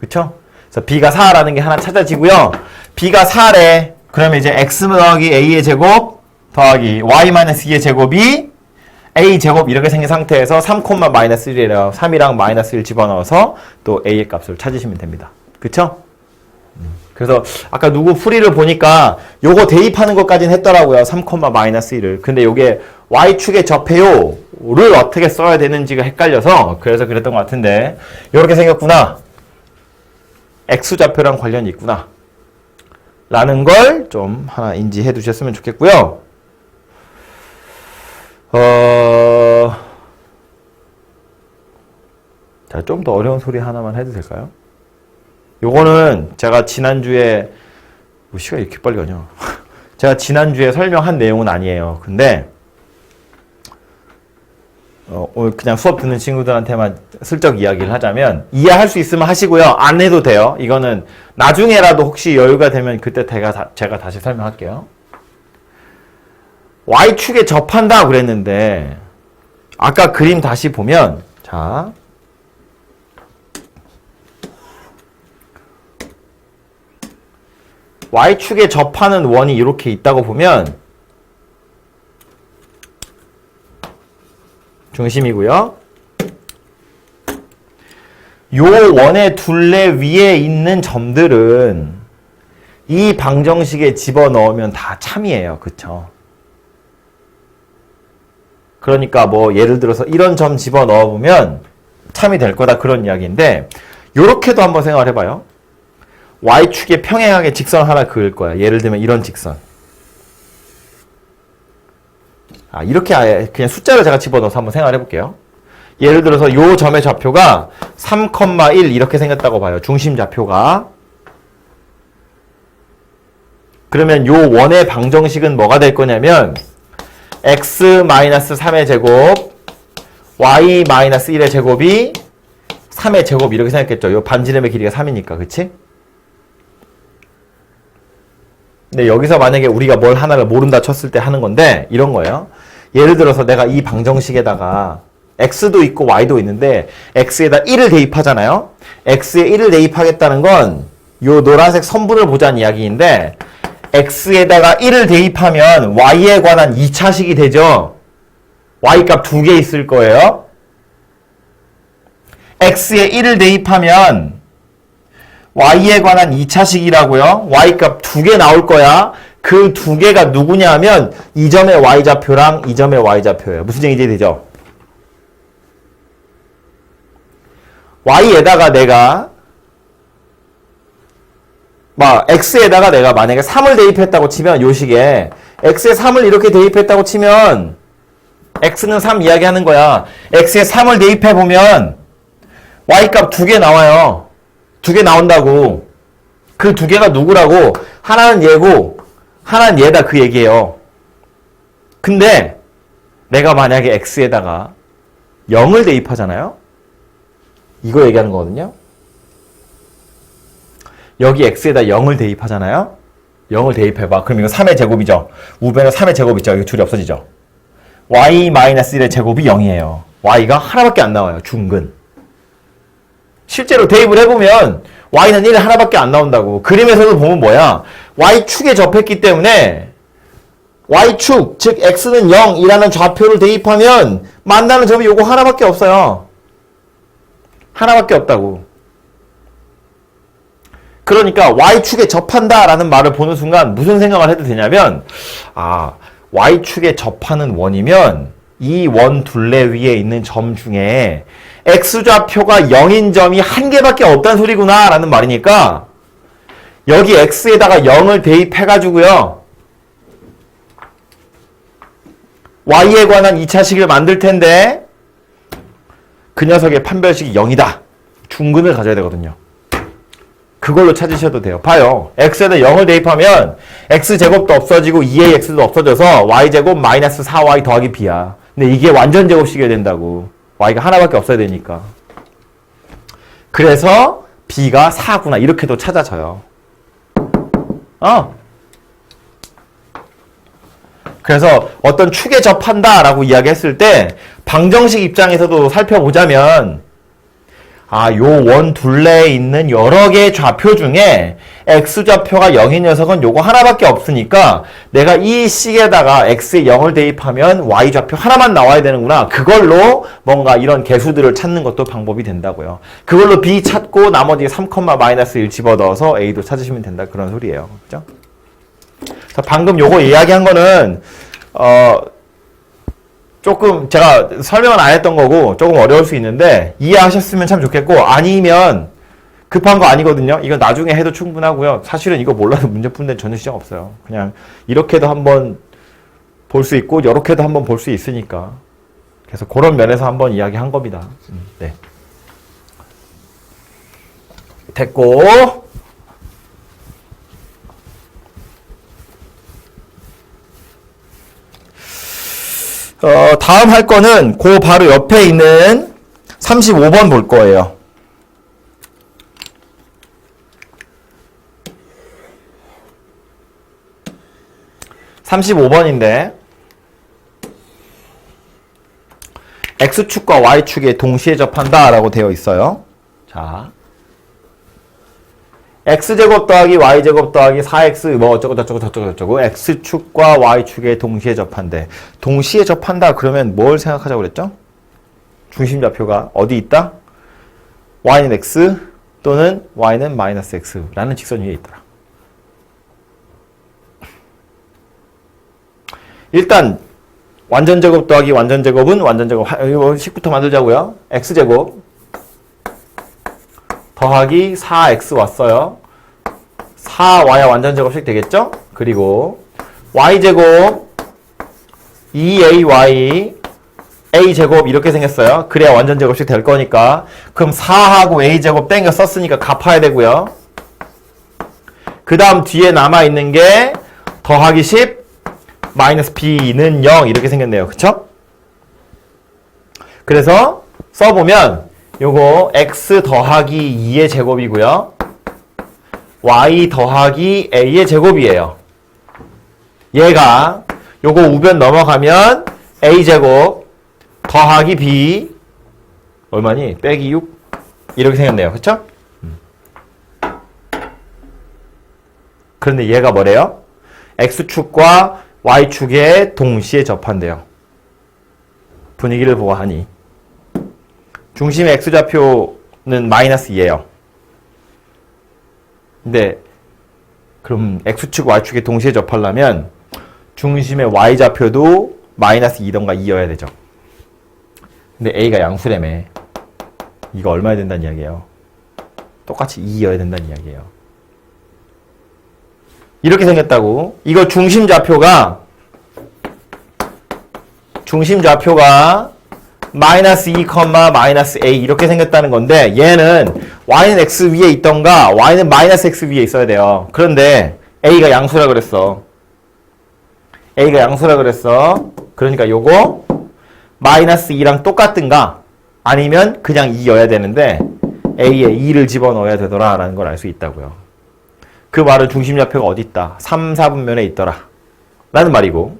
Speaker 1: 그쵸? 그래서 b가 4라는 게 하나 찾아지고요. b가 4래. 그러면 이제 x 더하기 a의 제곱 더하기 y-2의 제곱이 a제곱 이렇게 생긴 상태에서 3, 마이너스 1이래요. 3이랑 마이너스 1 집어넣어서 또 a의 값을 찾으시면 됩니다. 그쵸? 그래서 아까 누구 풀이를 보니까 요거 대입하는 것까지는 했더라고요. 3, 마이너스 1을. 근데 요게 y축에 접해요를 어떻게 써야 되는지가 헷갈려서 그래서 그랬던 것 같은데 요렇게 생겼구나. x좌표랑 관련이 있구나. 라는 걸 좀 하나 인지해 두셨으면 좋겠고요. 자, 좀 더 어려운 소리 하나만 해도 될까요? 요거는 제가 지난주에, 뭐 시간이 이렇게 빨리 가냐. 제가 지난주에 설명한 내용은 아니에요. 근데, 오늘 그냥 수업 듣는 친구들한테만 슬쩍 이야기를 하자면, 이해할 수 있으면 하시고요. 안 해도 돼요. 이거는 나중에라도 혹시 여유가 되면 그때 제가 다시 설명할게요. Y축에 접한다 그랬는데, 아까 그림 다시 보면, 자, Y축에 접하는 원이 이렇게 있다고 보면 중심이고요. 요 원의 둘레 위에 있는 점들은 이 방정식에 집어넣으면 다 참이에요. 그쵸? 그러니까 뭐 예를 들어서 이런 점 집어넣어보면 참이 될 거다 그런 이야기인데 요렇게도 한번 생각을 해봐요. Y축에 평행하게 직선 하나 그을 거야. 예를 들면 이런 직선. 이렇게 아예 그냥 숫자를 제가 집어넣어서 한번 생각을 해볼게요. 예를 들어서 요 점의 좌표가 3,1 이렇게 생겼다고 봐요. 중심 좌표가. 그러면 요 원의 방정식은 뭐가 될 거냐면 x-3의 제곱 y-1의 제곱이 3의 제곱 이렇게 생겼겠죠. 요 반지름의 길이가 3이니까. 그치? 근데 여기서 만약에 우리가 뭘 하나를 모른다 쳤을 때 하는 건데 이런 거예요. 예를 들어서 내가 이 방정식에다가 x도 있고 y도 있는데 x에다 1을 대입하잖아요. x에 1을 대입하겠다는 건 요 노란색 선분을 보자는 이야기인데 x에다가 1을 대입하면 y에 관한 2차식이 되죠. y값 2개 있을 거예요. x에 1을 대입하면 y에 관한 2차식이라고요. y값 2개 나올 거야. 그 2개가 누구냐 하면 이 점의 y좌표랑 이 점의 y좌표예요. 무슨 얘기인지 되죠? y에다가 내가 x에다가 내가 만약에 3을 대입했다고 치면 요 식에 x에 3을 이렇게 대입했다고 치면 x는 3 이야기하는 거야. x에 3을 대입해보면 y값 2개 나와요. 2개 나온다고. 그 2개가 누구라고? 하나는 얘고 하나는 얘다 그 얘기예요. 근데 내가 만약에 x에다가 0을 대입하잖아요. 이거 얘기하는 거거든요. 여기 x에다 0을 대입하잖아요. 0을 대입해봐. 그럼 이거 3의 제곱이죠. 우변에 3의 제곱 있죠. 여기 둘이 없어지죠. y-1의 제곱이 0이에요. y가 하나밖에 안 나와요. 중근. 실제로 대입을 해보면 y는 1 하나밖에 안 나온다고. 그림에서도 보면 뭐야? y축에 접했기 때문에 y축, 즉 x는 0이라는 좌표를 대입하면 만나는 점이 요거 하나밖에 없어요. 하나밖에 없다고. 그러니까 y축에 접한다라는 말을 보는 순간 무슨 생각을 해도 되냐면 y축에 접하는 원이면 이 원 둘레 위에 있는 점 중에 x좌표가 0인 점이 한 개밖에 없다는 소리구나 라는 말이니까 여기 x에다가 0을 대입해가지고요. y에 관한 2차식을 만들 텐데 그 녀석의 판별식이 0이다. 중근을 가져야 되거든요. 그걸로 찾으셔도 돼요. 봐요. x에다 0을 대입하면 x제곱도 없어지고 2의 x도 없어져서 y제곱 마이너스 4y 더하기 b야. 근데 이게 완전 제곱식이 된다고. y가 하나밖에 없어야 되니까. 그래서 b가 4구나. 이렇게도 찾아져요. 그래서 어떤 축에 접한다라고 이야기했을 때 방정식 입장에서도 살펴보자면 요 원 둘레에 있는 여러 개의 좌표 중에 x좌표가 0인 녀석은 요거 하나밖에 없으니까 내가 이 식에다가 x에 0을 대입하면 y좌표 하나만 나와야 되는구나. 그걸로 뭔가 이런 개수들을 찾는 것도 방법이 된다고요. 그걸로 b 찾고 나머지 3,-1 집어넣어서 a도 찾으시면 된다. 그런 소리예요. 그죠? 방금 요거 이야기한 거는 조금 제가 설명은 안 했던 거고 조금 어려울 수 있는데 이해하셨으면 참 좋겠고 아니면 급한 거 아니거든요. 이건 나중에 해도 충분하고요. 사실은 이거 몰라도 문제 푸는 데는 전혀 시작 없어요. 그냥 이렇게도 한번 볼 수 있고 이렇게도 한번 볼 수 있으니까 그래서 그런 면에서 한번 이야기한 겁니다. 네. 됐고. 다음 할 거는 그 바로 옆에 있는 35번 볼 거예요. 35번인데 X축과 Y축에 동시에 접한다 라고 되어 있어요. 자, X제곱 더하기 Y제곱 더하기 4X 뭐 어쩌고 저쩌고 저쩌고 저쩌고 X축과 Y축에 동시에 접한대. 동시에 접한다 그러면 뭘 생각하자고 그랬죠? 중심좌표가 어디 있다? Y는 X 또는 Y는 마이너스 X라는 직선 위에 있더라. 일단 완전제곱 더하기 완전제곱은 완전제곱 이거 식부터 만들자고요. X제곱 더하기 4X 왔어요. 4Y야 완전제곱식 되겠죠? 그리고 Y제곱 2AY A제곱 이렇게 생겼어요. 그래야 완전제곱식 될 거니까. 그럼 4하고 A제곱 땡겨 썼으니까 갚아야 되고요. 그 다음 뒤에 남아있는 게 더하기 10 마이너스 B는 0 이렇게 생겼네요. 그쵸? 그래서 써보면 요거 X 더하기 2의 제곱이고요. Y 더하기 A의 제곱이에요. 얘가 요거 우변 넘어가면 A제곱 더하기 B 얼마니? 빼기 6 이렇게 생겼네요. 그쵸? 그런데 얘가 뭐래요? X축과 Y축에 동시에 접한대요. 분위기를 보아하니 중심의 X좌표는 마이너스 2예요. 근데 그럼 X축, Y축에 동시에 접하려면 중심의 Y좌표도 마이너스 2던가 2여야 되죠. 근데 A가 양수라며. 이거 얼마야 된다는 이야기예요? 똑같이 2여야 된다는 이야기예요. 이렇게 생겼다고. 이거 중심좌표가 마이너스 2, 마이너스 A 이렇게 생겼다는 건데 얘는 Y는 X 위에 있던가 Y는 마이너스 X 위에 있어야 돼요. 그런데 A가 양수라 그랬어. 그러니까 요거 마이너스 2랑 똑같든가 아니면 그냥 2여야 되는데 A에 2를 집어넣어야 되더라 라는 걸 알 수 있다고요. 그 말은 중심좌표가 어디 있다? 3, 4분면에 있더라. 라는 말이고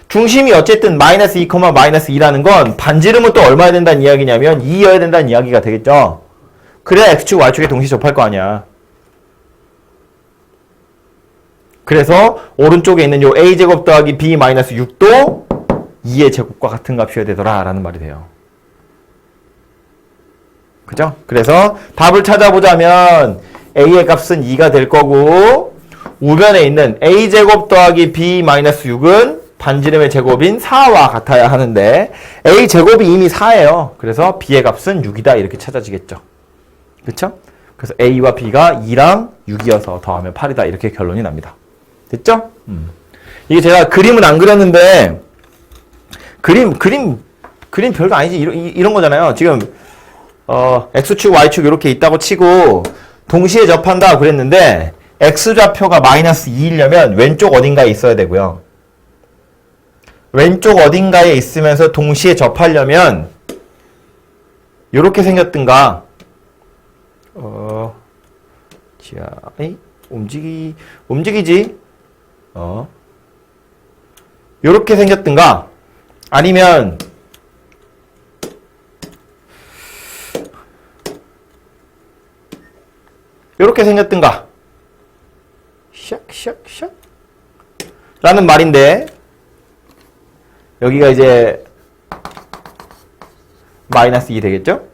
Speaker 1: 중심이 어쨌든 마이너스 2, 마이너스 2라는 건 반지름은 또 얼마야 된다는 이야기냐면 2여야 된다는 이야기가 되겠죠? 그래야 X축, Y축에 동시에 접할 거 아니야. 그래서 오른쪽에 있는 요 A제곱 더하기 B 마이너스 6도 2의 제곱과 같은 값이어야 되더라 라는 말이 돼요. 그죠? 그래서 답을 찾아보자면 A의 값은 2가 될 거고 우변에 있는 A제곱 더하기 B 마이너스 6은 반지름의 제곱인 4와 같아야 하는데 A제곱이 이미 4예요. 그래서 B의 값은 6이다 이렇게 찾아지겠죠. 그쵸? 그래서 A와 B가 2랑 6이어서 더하면 8이다 이렇게 결론이 납니다. 됐죠? 이게 제가 그림은 안 그렸는데 그림 별거 아니지. 이런 거잖아요. 지금 X축, Y축 이렇게 있다고 치고 동시에 접한다 그랬는데 X좌표가 마이너스 2이려면 왼쪽 어딘가에 있어야 되고요. 왼쪽 어딘가에 있으면서 동시에 접하려면 이렇게 생겼든가 자, 움직이지 이렇게 생겼든가 아니면 이렇게 생겼든가 샥샥샥 라는 말인데 여기가 이제 마이너스 2 되겠죠?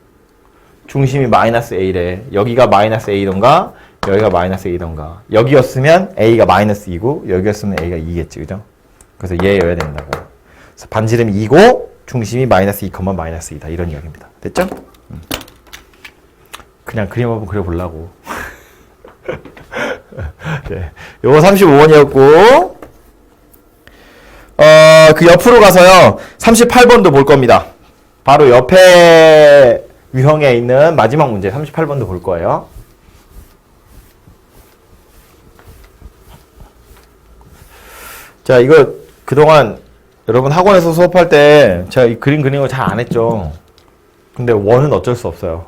Speaker 1: 중심이 마이너스 A래. 여기가 마이너스 A던가 여기가 마이너스 A던가 여기였으면 A가 마이너스 2고 여기였으면 A가 2겠지. 그죠? 그래서 얘여야 된다고. 그래서 반지름이 2고 중심이 마이너스 2, 마이너스 2다. 이런 이야기입니다. 됐죠? 그냥 그림 한번 그려보려고. 네. 요거 35번이었고 그 옆으로 가서요 38번도 볼 겁니다. 바로 옆에 유형에 있는 마지막 문제 38번도 볼 거예요. 자, 이거 그동안 여러분 학원에서 수업할 때 제가 이 그림 그리는 거 잘 안 했죠. 근데 원은 어쩔 수 없어요.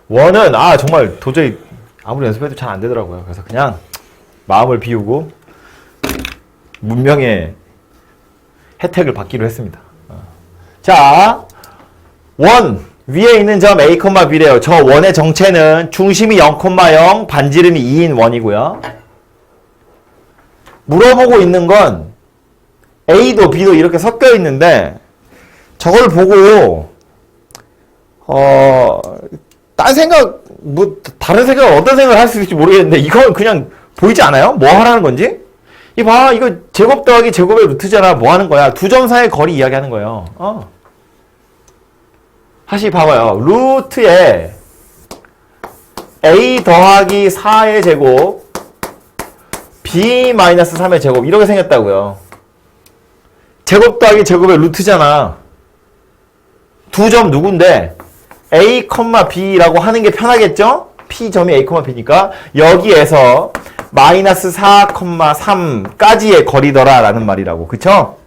Speaker 1: 원은 정말 도저히 아무리 연습해도 잘 안 되더라고요. 그래서 그냥 마음을 비우고 문명의 혜택을 받기로 했습니다. 자, 원 위에 있는 점 A, B래요. 저 원의 정체는 중심이 0,0, 반지름이 2인 원이고요. 물어보고 있는 건 A도 B도 이렇게 섞여 있는데 저걸 보고 딴 생각 다른 생각 어떤 생각을 할 수 있을지 모르겠는데 이건 그냥 보이지 않아요? 뭐 하라는 건지? 이거 제곱 더하기 제곱의 루트잖아. 뭐 하는 거야? 두 점 사이의 거리 이야기하는 거예요. 다시 봐봐요. 루트에 A 더하기 4의 제곱 B 마이너스 3의 제곱 이렇게 생겼다고요. 제곱 더하기 제곱의 루트잖아. 두 점 누군데 A, B라고 하는 게 편하겠죠? P점이 A, B니까 여기에서 마이너스 4,3까지의 거리더라 라는 말이라고. 그쵸?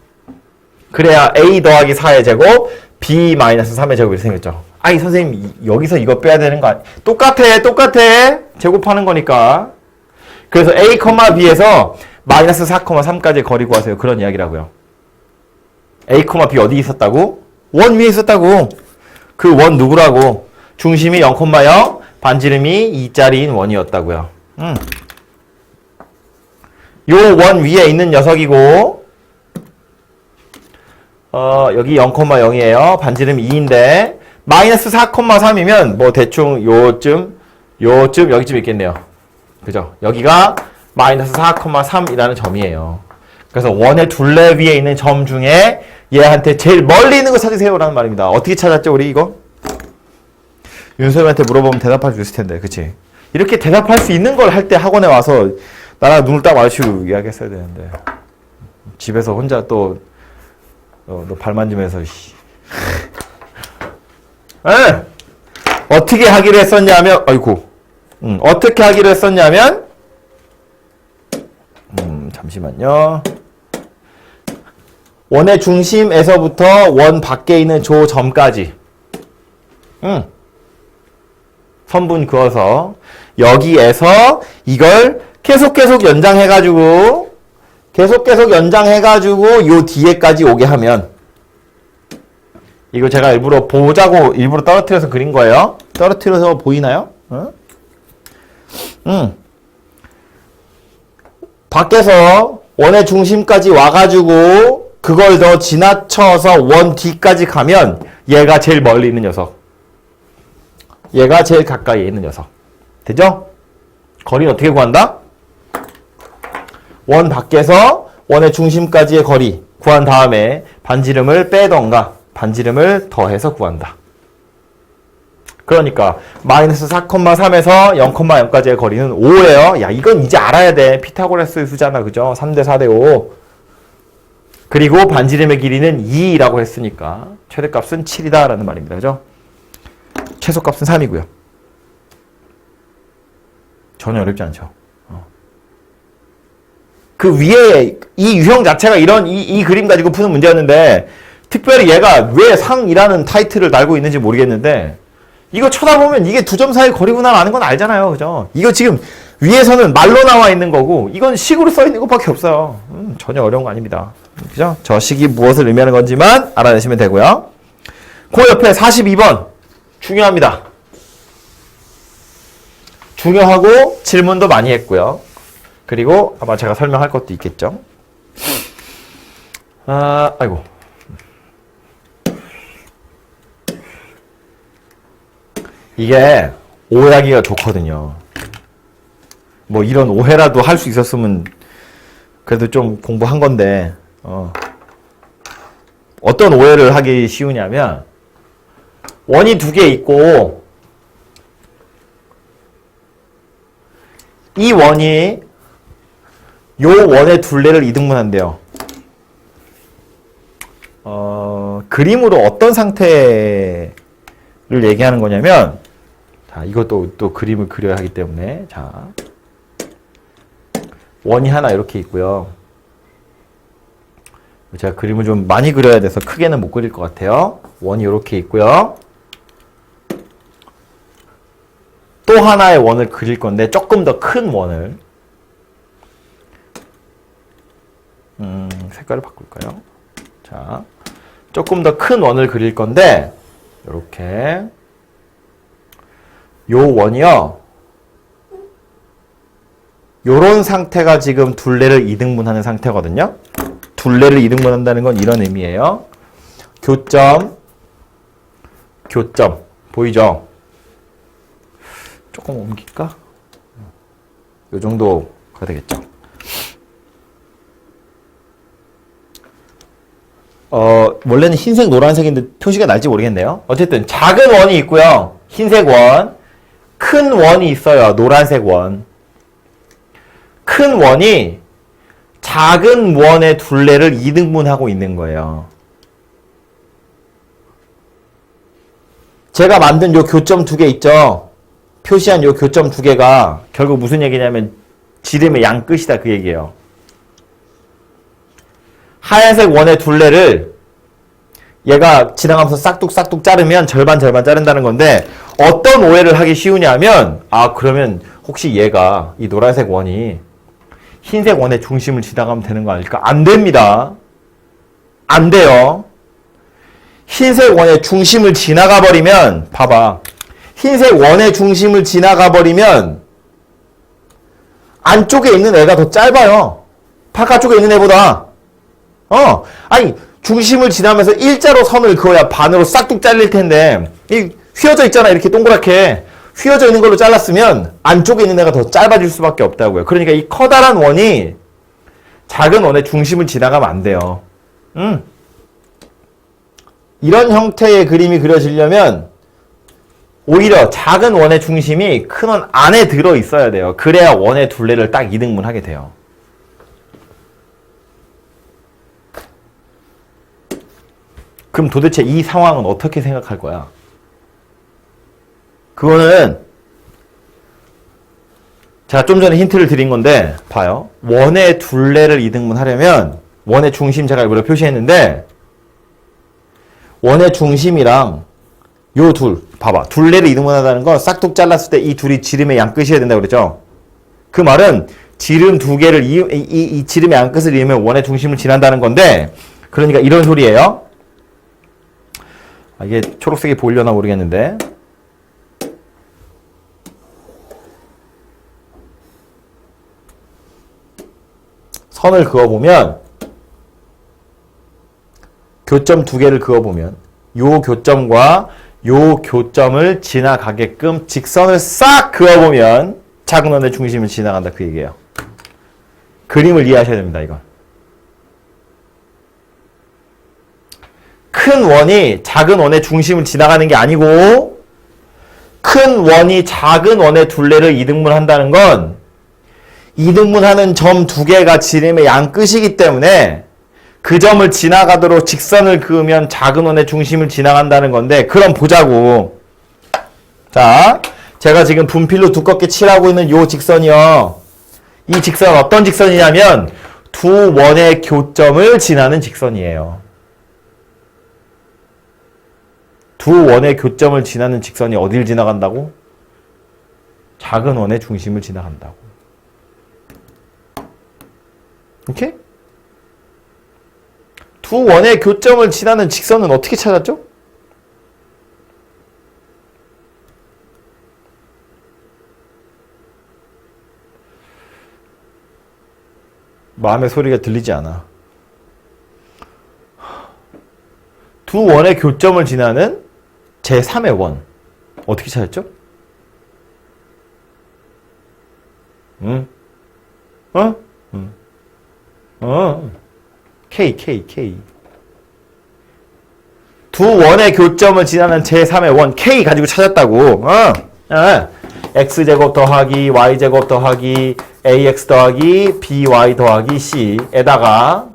Speaker 1: 그래야 A 더하기 4의 제곱 B 마이너스 3의 제곱이 생겼죠. 아니 선생님 여기서 이거 빼야 되는 거 아니야? 똑같아. 제곱하는 거니까. 그래서 A, B에서 마이너스 4,3까지 거리 구하세요. 그런 이야기라고요. A, B 어디 있었다고? 원 위에 있었다고. 그 원 누구라고? 중심이 0,0, 반지름이 2짜리인 원이었다고요. 요 원 위에 있는 녀석이고 여기 0,0이에요. 반지름이 2인데 마이너스 4,3이면 뭐 대충 요쯤 여기쯤 있겠네요. 그죠? 여기가 마이너스 4,3이라는 점이에요. 그래서 원의 둘레 위에 있는 점 중에 얘한테 제일 멀리 있는 거 찾으세요라는 말입니다. 어떻게 찾았죠, 우리 이거? 윤소희한테 물어보면 대답할 수 있을 텐데, 그치? 이렇게 대답할 수 있는 걸 할 때 학원에 와서 나랑 눈을 딱 마주치고 이야기했어야 되는데 집에서 혼자 또 너 발 만지면서 어떻게 하기로 했었냐면 어떻게 하기로 했었냐면 잠시만요. 원의 중심에서부터 원 밖에 있는 조 점까지 선분 그어서 여기에서 이걸 계속 연장해가지고 요 뒤에까지 오게 하면 이거 제가 일부러 보자고 일부러 떨어뜨려서 그린 거예요. 떨어뜨려서 보이나요? 밖에서 원의 중심까지 와가지고 그걸 더 지나쳐서 원 뒤까지 가면 얘가 제일 멀리 있는 녀석. 얘가 제일 가까이에 있는 녀석. 되죠? 거리는 어떻게 구한다? 원 밖에서 원의 중심까지의 거리 구한 다음에 반지름을 빼던가 반지름을 더해서 구한다. 그러니까 마이너스 4,3에서 0,0까지의 거리는 5예요. 야, 이건 이제 알아야 돼. 피타고라스 수잖아. 그죠? 3대 4대 5. 그리고 반지름의 길이는 2라고 했으니까 최대값은 7이다 라는 말입니다. 그죠? 최소값은 3이고요. 전혀 어렵지 않죠. 그 위에 이 유형 자체가 이런 이 그림 가지고 푸는 문제였는데 특별히 얘가 왜 상이라는 타이틀을 달고 있는지 모르겠는데 이거 쳐다보면 이게 두 점 사이 거리구나 라는 건 알잖아요. 그죠? 이거 지금 위에서는 말로 나와 있는 거고 이건 식으로 써 있는 것밖에 없어요. 전혀 어려운 거 아닙니다. 그죠? 저 식이 무엇을 의미하는 건지만 알아내시면 되고요. 그 옆에 42번 중요합니다. 중요하고 질문도 많이 했고요. 그리고 아마 제가 설명할 것도 있겠죠. 아이고. 이게 오해하기가 좋거든요. 뭐 이런 오해라도 할 수 있었으면 그래도 좀 공부한 건데 어떤 오해를 하기 쉬우냐면 원이 두 개 있고 이 원이 요 원의 둘레를 이등분한대요. 그림으로 어떤 상태를 얘기하는 거냐면 자, 이것도 또 그림을 그려야 하기 때문에 자 원이 하나 이렇게 있고요. 제가 그림을 좀 많이 그려야 돼서 크게는 못 그릴 것 같아요. 원이 이렇게 있고요. 또 하나의 원을 그릴 건데 조금 더 큰 원을 색깔을 바꿀까요? 자, 조금 더 큰 원을 그릴 건데 이렇게 요 원이요. 요런 상태가 지금 둘레를 이등분하는 상태거든요. 둘레를 이등분한다는 건 이런 의미예요. 교점, 교점. 보이죠? 조금 옮길까? 요 정도가 되겠죠. 원래는 흰색, 노란색인데 표시가 날지 모르겠네요. 어쨌든 작은 원이 있고요. 흰색 원. 큰 원이 있어요. 노란색 원. 큰 원이 작은 원의 둘레를 이등분하고 있는 거예요. 제가 만든 요 교점 두 개 있죠? 표시한 요 교점 두 개가 결국 무슨 얘기냐면 지름의 양 끝이다 그 얘기예요. 하얀색 원의 둘레를 얘가 지나가면서 싹둑싹둑 자르면 절반 자른다는 건데 어떤 오해를 하기 쉬우냐면 그러면 혹시 얘가 이 노란색 원이 흰색 원의 중심을 지나가면 되는 거 아닐까? 안 됩니다. 안 돼요. 흰색 원의 중심을 지나가 버리면 봐봐. 흰색 원의 중심을 지나가 버리면 안쪽에 있는 애가 더 짧아요. 바깥쪽에 있는 애보다. 아니 중심을 지나면서 일자로 선을 그어야 반으로 싹둑 잘릴 텐데 이 휘어져 있잖아. 이렇게 동그랗게 휘어져 있는 걸로 잘랐으면 안쪽에 있는 애가 더 짧아질 수밖에 없다고요. 그러니까 이 커다란 원이 작은 원의 중심을 지나가면 안 돼요. 이런 형태의 그림이 그려지려면 오히려 작은 원의 중심이 큰 원 안에 들어 있어야 돼요. 그래야 원의 둘레를 딱 이등분하게 돼요. 그럼 도대체 이 상황은 어떻게 생각할 거야? 그거는 제가 좀 전에 힌트를 드린 건데 봐요. 원의 둘레를 이등분하려면 원의 중심 제가 일부러 표시했는데 원의 중심이랑 요 둘 봐봐. 둘레를 이등분하다는 건 싹둑 잘랐을 때 이 둘이 지름의 양 끝이어야 된다고 그랬죠? 그 말은 지름 두 개를 이 지름의 양 끝을 이으면 원의 중심을 지난다는 건데 그러니까 이런 소리예요. 이게 초록색이 보이려나 모르겠는데 선을 그어보면 교점 두 개를 그어보면 요 교점과 요 교점을 지나가게끔 직선을 싹 그어보면 작은 원의 중심을 지나간다 그 얘기예요. 그림을 이해하셔야 됩니다. 이건 큰 원이 작은 원의 중심을 지나가는 게 아니고 큰 원이 작은 원의 둘레를 이등분한다는 건 이등분하는 점 두 개가 지름의 양 끝이기 때문에 그 점을 지나가도록 직선을 그으면 작은 원의 중심을 지나간다는 건데 그럼 보자고. 자, 제가 지금 분필로 두껍게 칠하고 있는 요 직선이요. 이 직선은 어떤 직선이냐면 두 원의 교점을 지나는 직선이에요. 두 원의 교점을 지나는 직선이 어딜 지나간다고? 작은 원의 중심을 지나간다고. 오케이? 두 원의 교점을 지나는 직선은 어떻게 찾았죠? 마음의 소리가 들리지 않아. 두 원의 교점을 지나는 제3의 원. 어떻게 찾았죠? K. 두 원의 교점을 지나는 제3의 원 K 가지고 찾았다고. x제곱 더하기 y제곱 더하기 ax 더하기 by 더하기 c에다가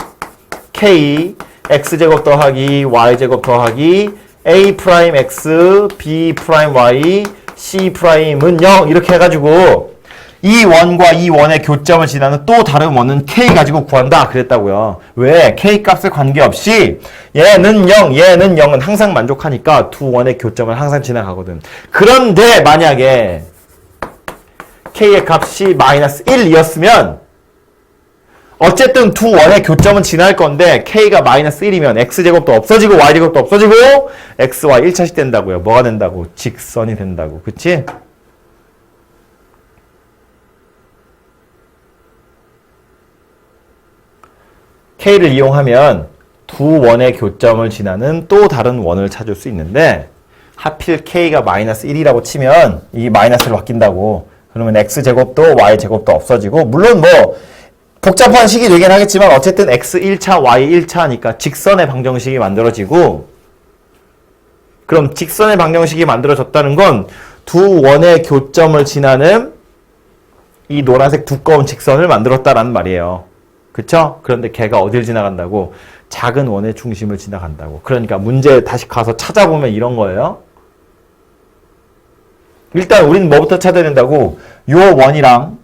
Speaker 1: K x제곱 더하기 y제곱 더하기 a 프라임 x b 프라임 y c 프라임은 0 이렇게 해가지고 이 원과 이 원의 교점을 지나는 또 다른 원은 k 가지고 구한다 그랬다고요. 왜? k 값에 관계없이 얘는 0, 얘는 0은 항상 만족하니까 두 원의 교점을 항상 지나가거든. 그런데 만약에 k의 값이 마이너스 1이었으면 어쨌든 두 원의 교점은 지날 건데 k가 마이너스 1이면 x제곱도 없어지고 y제곱도 없어지고 xy 1차씩 된다고요. 뭐가 된다고? 직선이 된다고. 그치? k를 이용하면 두 원의 교점을 지나는 또 다른 원을 찾을 수 있는데 하필 k가 마이너스 1이라고 치면 이 마이너스를 바뀐다고. 그러면 x제곱도 y제곱도 없어지고 물론 뭐 복잡한 식이 되긴 하겠지만 어쨌든 x 1차, y 1차니까 직선의 방정식이 만들어지고 그럼 직선의 방정식이 만들어졌다는 건 두 원의 교점을 지나는 이 노란색 두꺼운 직선을 만들었다라는 말이에요. 그쵸? 그런데 걔가 어딜 지나간다고? 작은 원의 중심을 지나간다고. 그러니까 문제 다시 가서 찾아보면 이런 거예요. 일단 우리는 뭐부터 찾아야 된다고? 요 원이랑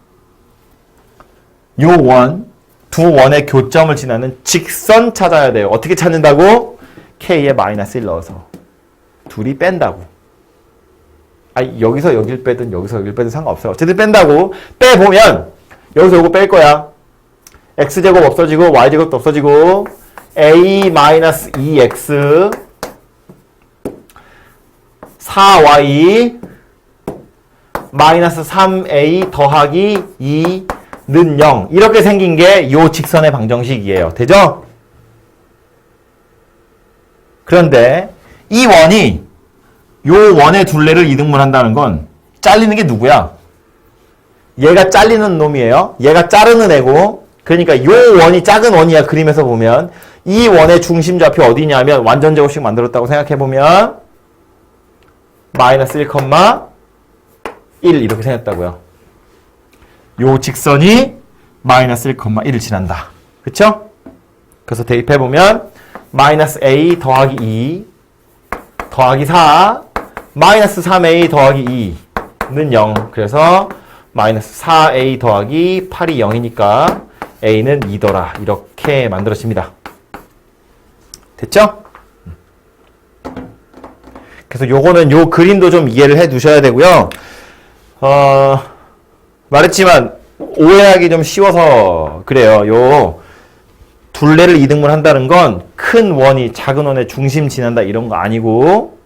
Speaker 1: 요 원, 두 원의 교점을 지나는 직선 찾아야 돼요. 어떻게 찾는다고? k에 마이너스 1 넣어서. 둘이 뺀다고. 여기서 여길 빼든 여기서 여길 빼든 상관없어요. 어쨌든 뺀다고. 빼보면 여기서 요거 뺄 거야. x제곱 없어지고 y제곱도 없어지고 a-2x 4y 마이너스 3a 더하기 2는 0 이렇게 생긴 게 요 직선의 방정식이에요. 되죠? 그런데 이 원이 요 원의 둘레를 이등분한다는 건 잘리는 게 누구야? 얘가 잘리는 놈이에요. 얘가 자르는 애고 그러니까 요 원이 작은 원이야. 그림에서 보면 이 원의 중심좌표 어디냐면 완전제곱식 만들었다고 생각해보면 마이너스 1,1 이렇게 생겼다고요. 요 직선이 마이너스 1,1을 지난다. 그쵸? 그래서 대입해보면 마이너스 a 더하기 2 더하기 4 마이너스 3a 더하기 2는 0. 그래서 마이너스 4a 더하기 8이 0이니까 a는 2더라. 이렇게 만들어집니다. 됐죠? 그래서 요거는 요 그림도 좀 이해를 해 두셔야 되고요. 말했지만 오해하기 좀 쉬워서 그래요. 요 둘레를 이등분 한다는 건 큰 원이 작은 원의 중심 지난다 이런 거 아니고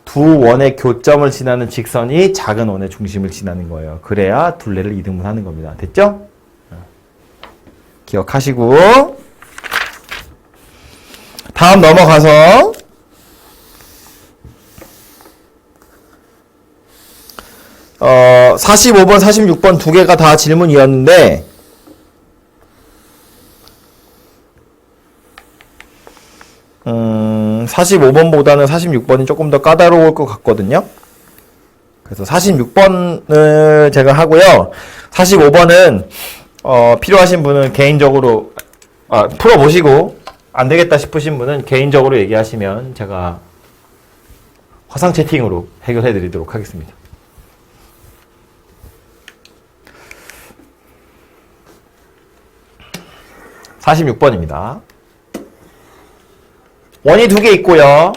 Speaker 1: 두 원의 교점을 지나는 직선이 작은 원의 중심을 지나는 거예요. 그래야 둘레를 이등분 하는 겁니다. 됐죠? 기억하시고 다음 넘어가서 45번, 46번 두 개가 다 질문이었는데 45번보다는 46번이 조금 더 까다로울 것 같거든요. 그래서 46번을 제가 하고요. 45번은 필요하신 분은 개인적으로 풀어보시고 안 되겠다 싶으신 분은 개인적으로 얘기하시면 제가 화상 채팅으로 해결해 드리도록 하겠습니다. (46번입니다) 원이 두 개 있고요.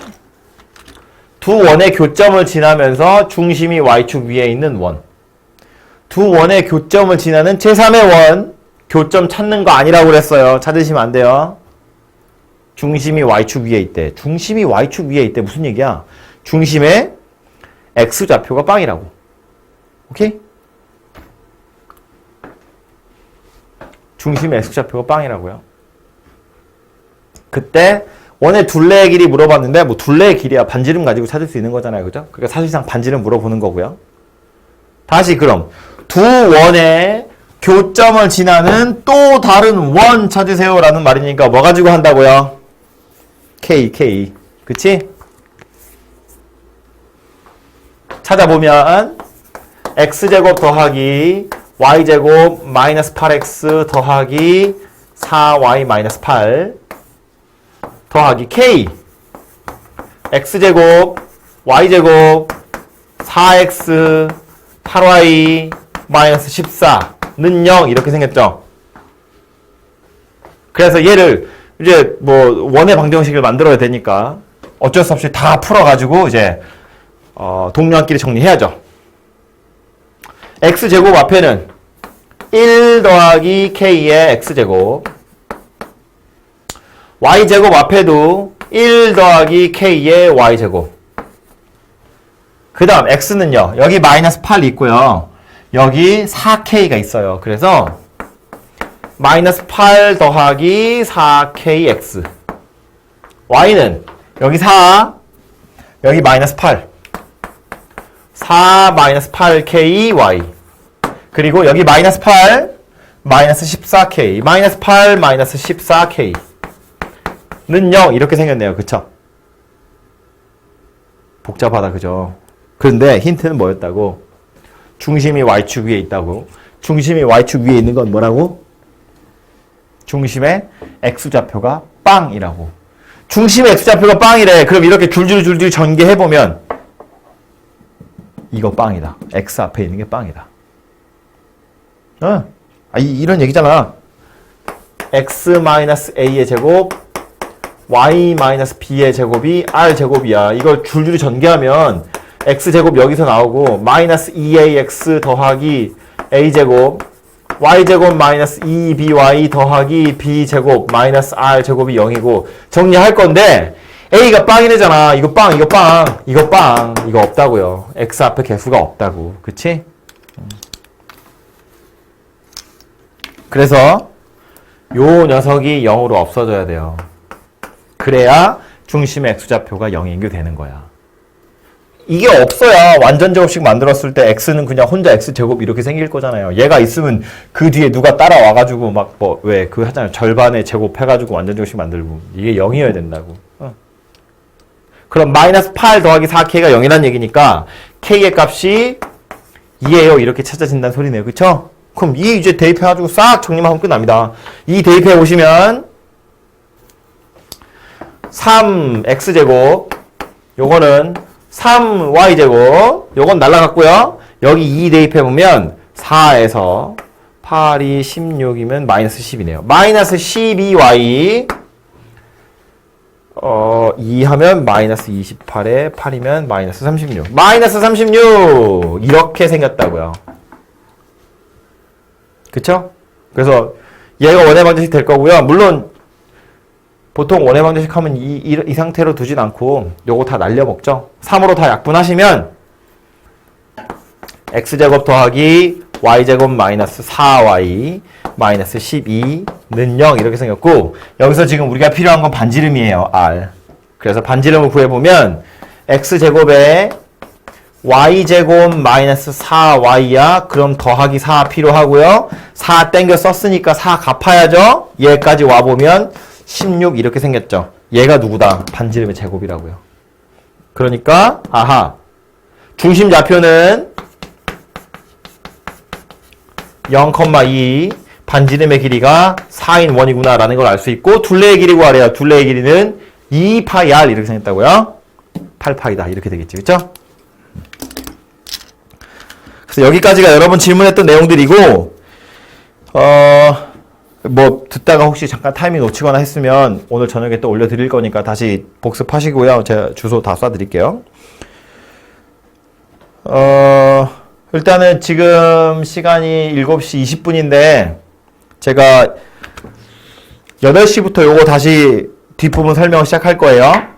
Speaker 1: 두 원의 교점을 지나면서 중심이 y축 위에 있는 원. 두 원의 교점을 지나는 제3의 원. 교점 찾는 거 아니라고 그랬어요. 찾으시면 안 돼요. 중심이 y축 위에 있대. 중심이 y축 위에 있대. 무슨 얘기야? 중심의 x좌표가 빵이라고. 오케이? 중심의 x좌표가 빵이라고요. 그때 원의 둘레의 길이 물어봤는데 뭐 둘레의 길이야 반지름 가지고 찾을 수 있는 거잖아요. 그죠? 그러니까 사실상 반지름 물어보는 거고요. 다시 그럼 두 원의 교점을 지나는 또 다른 원 찾으세요 라는 말이니까 뭐 가지고 한다고요? K. 그치? 찾아보면 x제곱 더하기 y제곱 마이너스 8x 더하기 4y 마이너스 8 더하기 k x제곱 y제곱 4x 8y 마이너스 14는 0 이렇게 생겼죠. 그래서 얘를 이제 뭐 원의 방정식을 만들어야 되니까 어쩔 수 없이 다 풀어가지고 이제 동량끼리 정리해야죠. x제곱 앞에는 1 더하기 k의 x제곱, y제곱 앞에도 1 더하기 k의 y제곱. 그 다음 x는요, 여기 마이너스 8이 있고요, 여기 4k가 있어요. 그래서 마이너스 8 더하기 4kx. y는 여기 4, 여기 마이너스 8. 4 마이너스 8ky. 그리고 여기 마이너스 8, 마이너스 14k. 마이너스 8, 마이너스 14k. 는 0. 이렇게 생겼네요. 그쵸? 복잡하다. 그죠? 그런데 힌트는 뭐였다고? 중심이 y축 위에 있다고. 중심이 y축 위에 있는 건 뭐라고? 중심의 x좌표가 빵이라고. 중심의 x좌표가 빵이래. 그럼 이렇게 줄줄줄줄 전개해보면 이거 빵이다. x 앞에 있는 게 빵이다. 이런 얘기잖아. x-a의 제곱, y-b의 제곱이 r제곱이야. 이걸 줄줄이 전개하면 x제곱 여기서 나오고 마이너스 2ax 더하기 a제곱, y제곱 마이너스 2by 더하기 b제곱 마이너스 r제곱이 0이고 정리할 건데 a가 빵이래잖아. 이거 빵, 이거 빵, 이거 빵, 이거 없다고요. x 앞에 개수가 없다고. 그치? 그래서 요 녀석이 0으로 없어져야 돼요. 그래야 중심의 x좌표가 0이 되는 거야. 이게 없어야 완전 제곱식 만들었을 때 x는 그냥 혼자 x제곱 이렇게 생길 거잖아요. 얘가 있으면 그 뒤에 누가 따라와가지고 막 뭐 왜 그 하잖아요. 절반의 제곱 해가지고 완전 제곱식 만들고 이게 0이어야 된다고. 그럼 마이너스 8 더하기 4k가 0이란 얘기니까 k의 값이 2예요. 이렇게 찾아진다는 소리네요. 그쵸? 그럼 이 이제 대입해가지고 싹 정리만 하면 끝납니다. 이 대입해 보시면 3x제곱, 요거는 3y제곱, 요건 날라갔고요. 여기 2 대입해보면 4에서 8이 16이면 마이너스 10이네요. 마이너스 12y, 2 하면 마이너스 28에 8이면 마이너스 36. 마이너스 36! 이렇게 생겼다고요. 그쵸? 그래서 얘가 원의 방정식 될 거고요. 물론 보통 원의 방정식 하면 이 상태로 두진 않고 요거 다 날려먹죠. 3으로 다 약분하시면 x제곱 더하기 y제곱 마이너스 4y 마이너스 12는 0 이렇게 생겼고 여기서 지금 우리가 필요한 건 반지름이에요. r. 그래서 반지름을 구해보면 x제곱에 y제곱 마이너스 4y야. 그럼 더하기 4 필요하고요. 4 땡겨 썼으니까 4 갚아야죠. 얘까지 와보면 16 이렇게 생겼죠. 얘가 누구다? 반지름의 제곱이라고요. 그러니까 아하, 중심 좌표는 0,2 반지름의 길이가 4인 1이구나 라는 걸 알 수 있고 둘레의 길이 구하래요. 둘레의 길이는 2πr 이렇게 생겼다고요. 8파이다 이렇게 되겠지. 그쵸? 그래서 여기까지가 여러분 질문했던 내용들이고 뭐 듣다가 혹시 잠깐 타이밍 놓치거나 했으면 오늘 저녁에 또 올려드릴 거니까 다시 복습하시고요. 제가 주소 다 쏴드릴게요. 일단은 지금 시간이 7시 20분인데 제가 8시부터 요거 다시 뒷부분 설명을 시작할 거예요.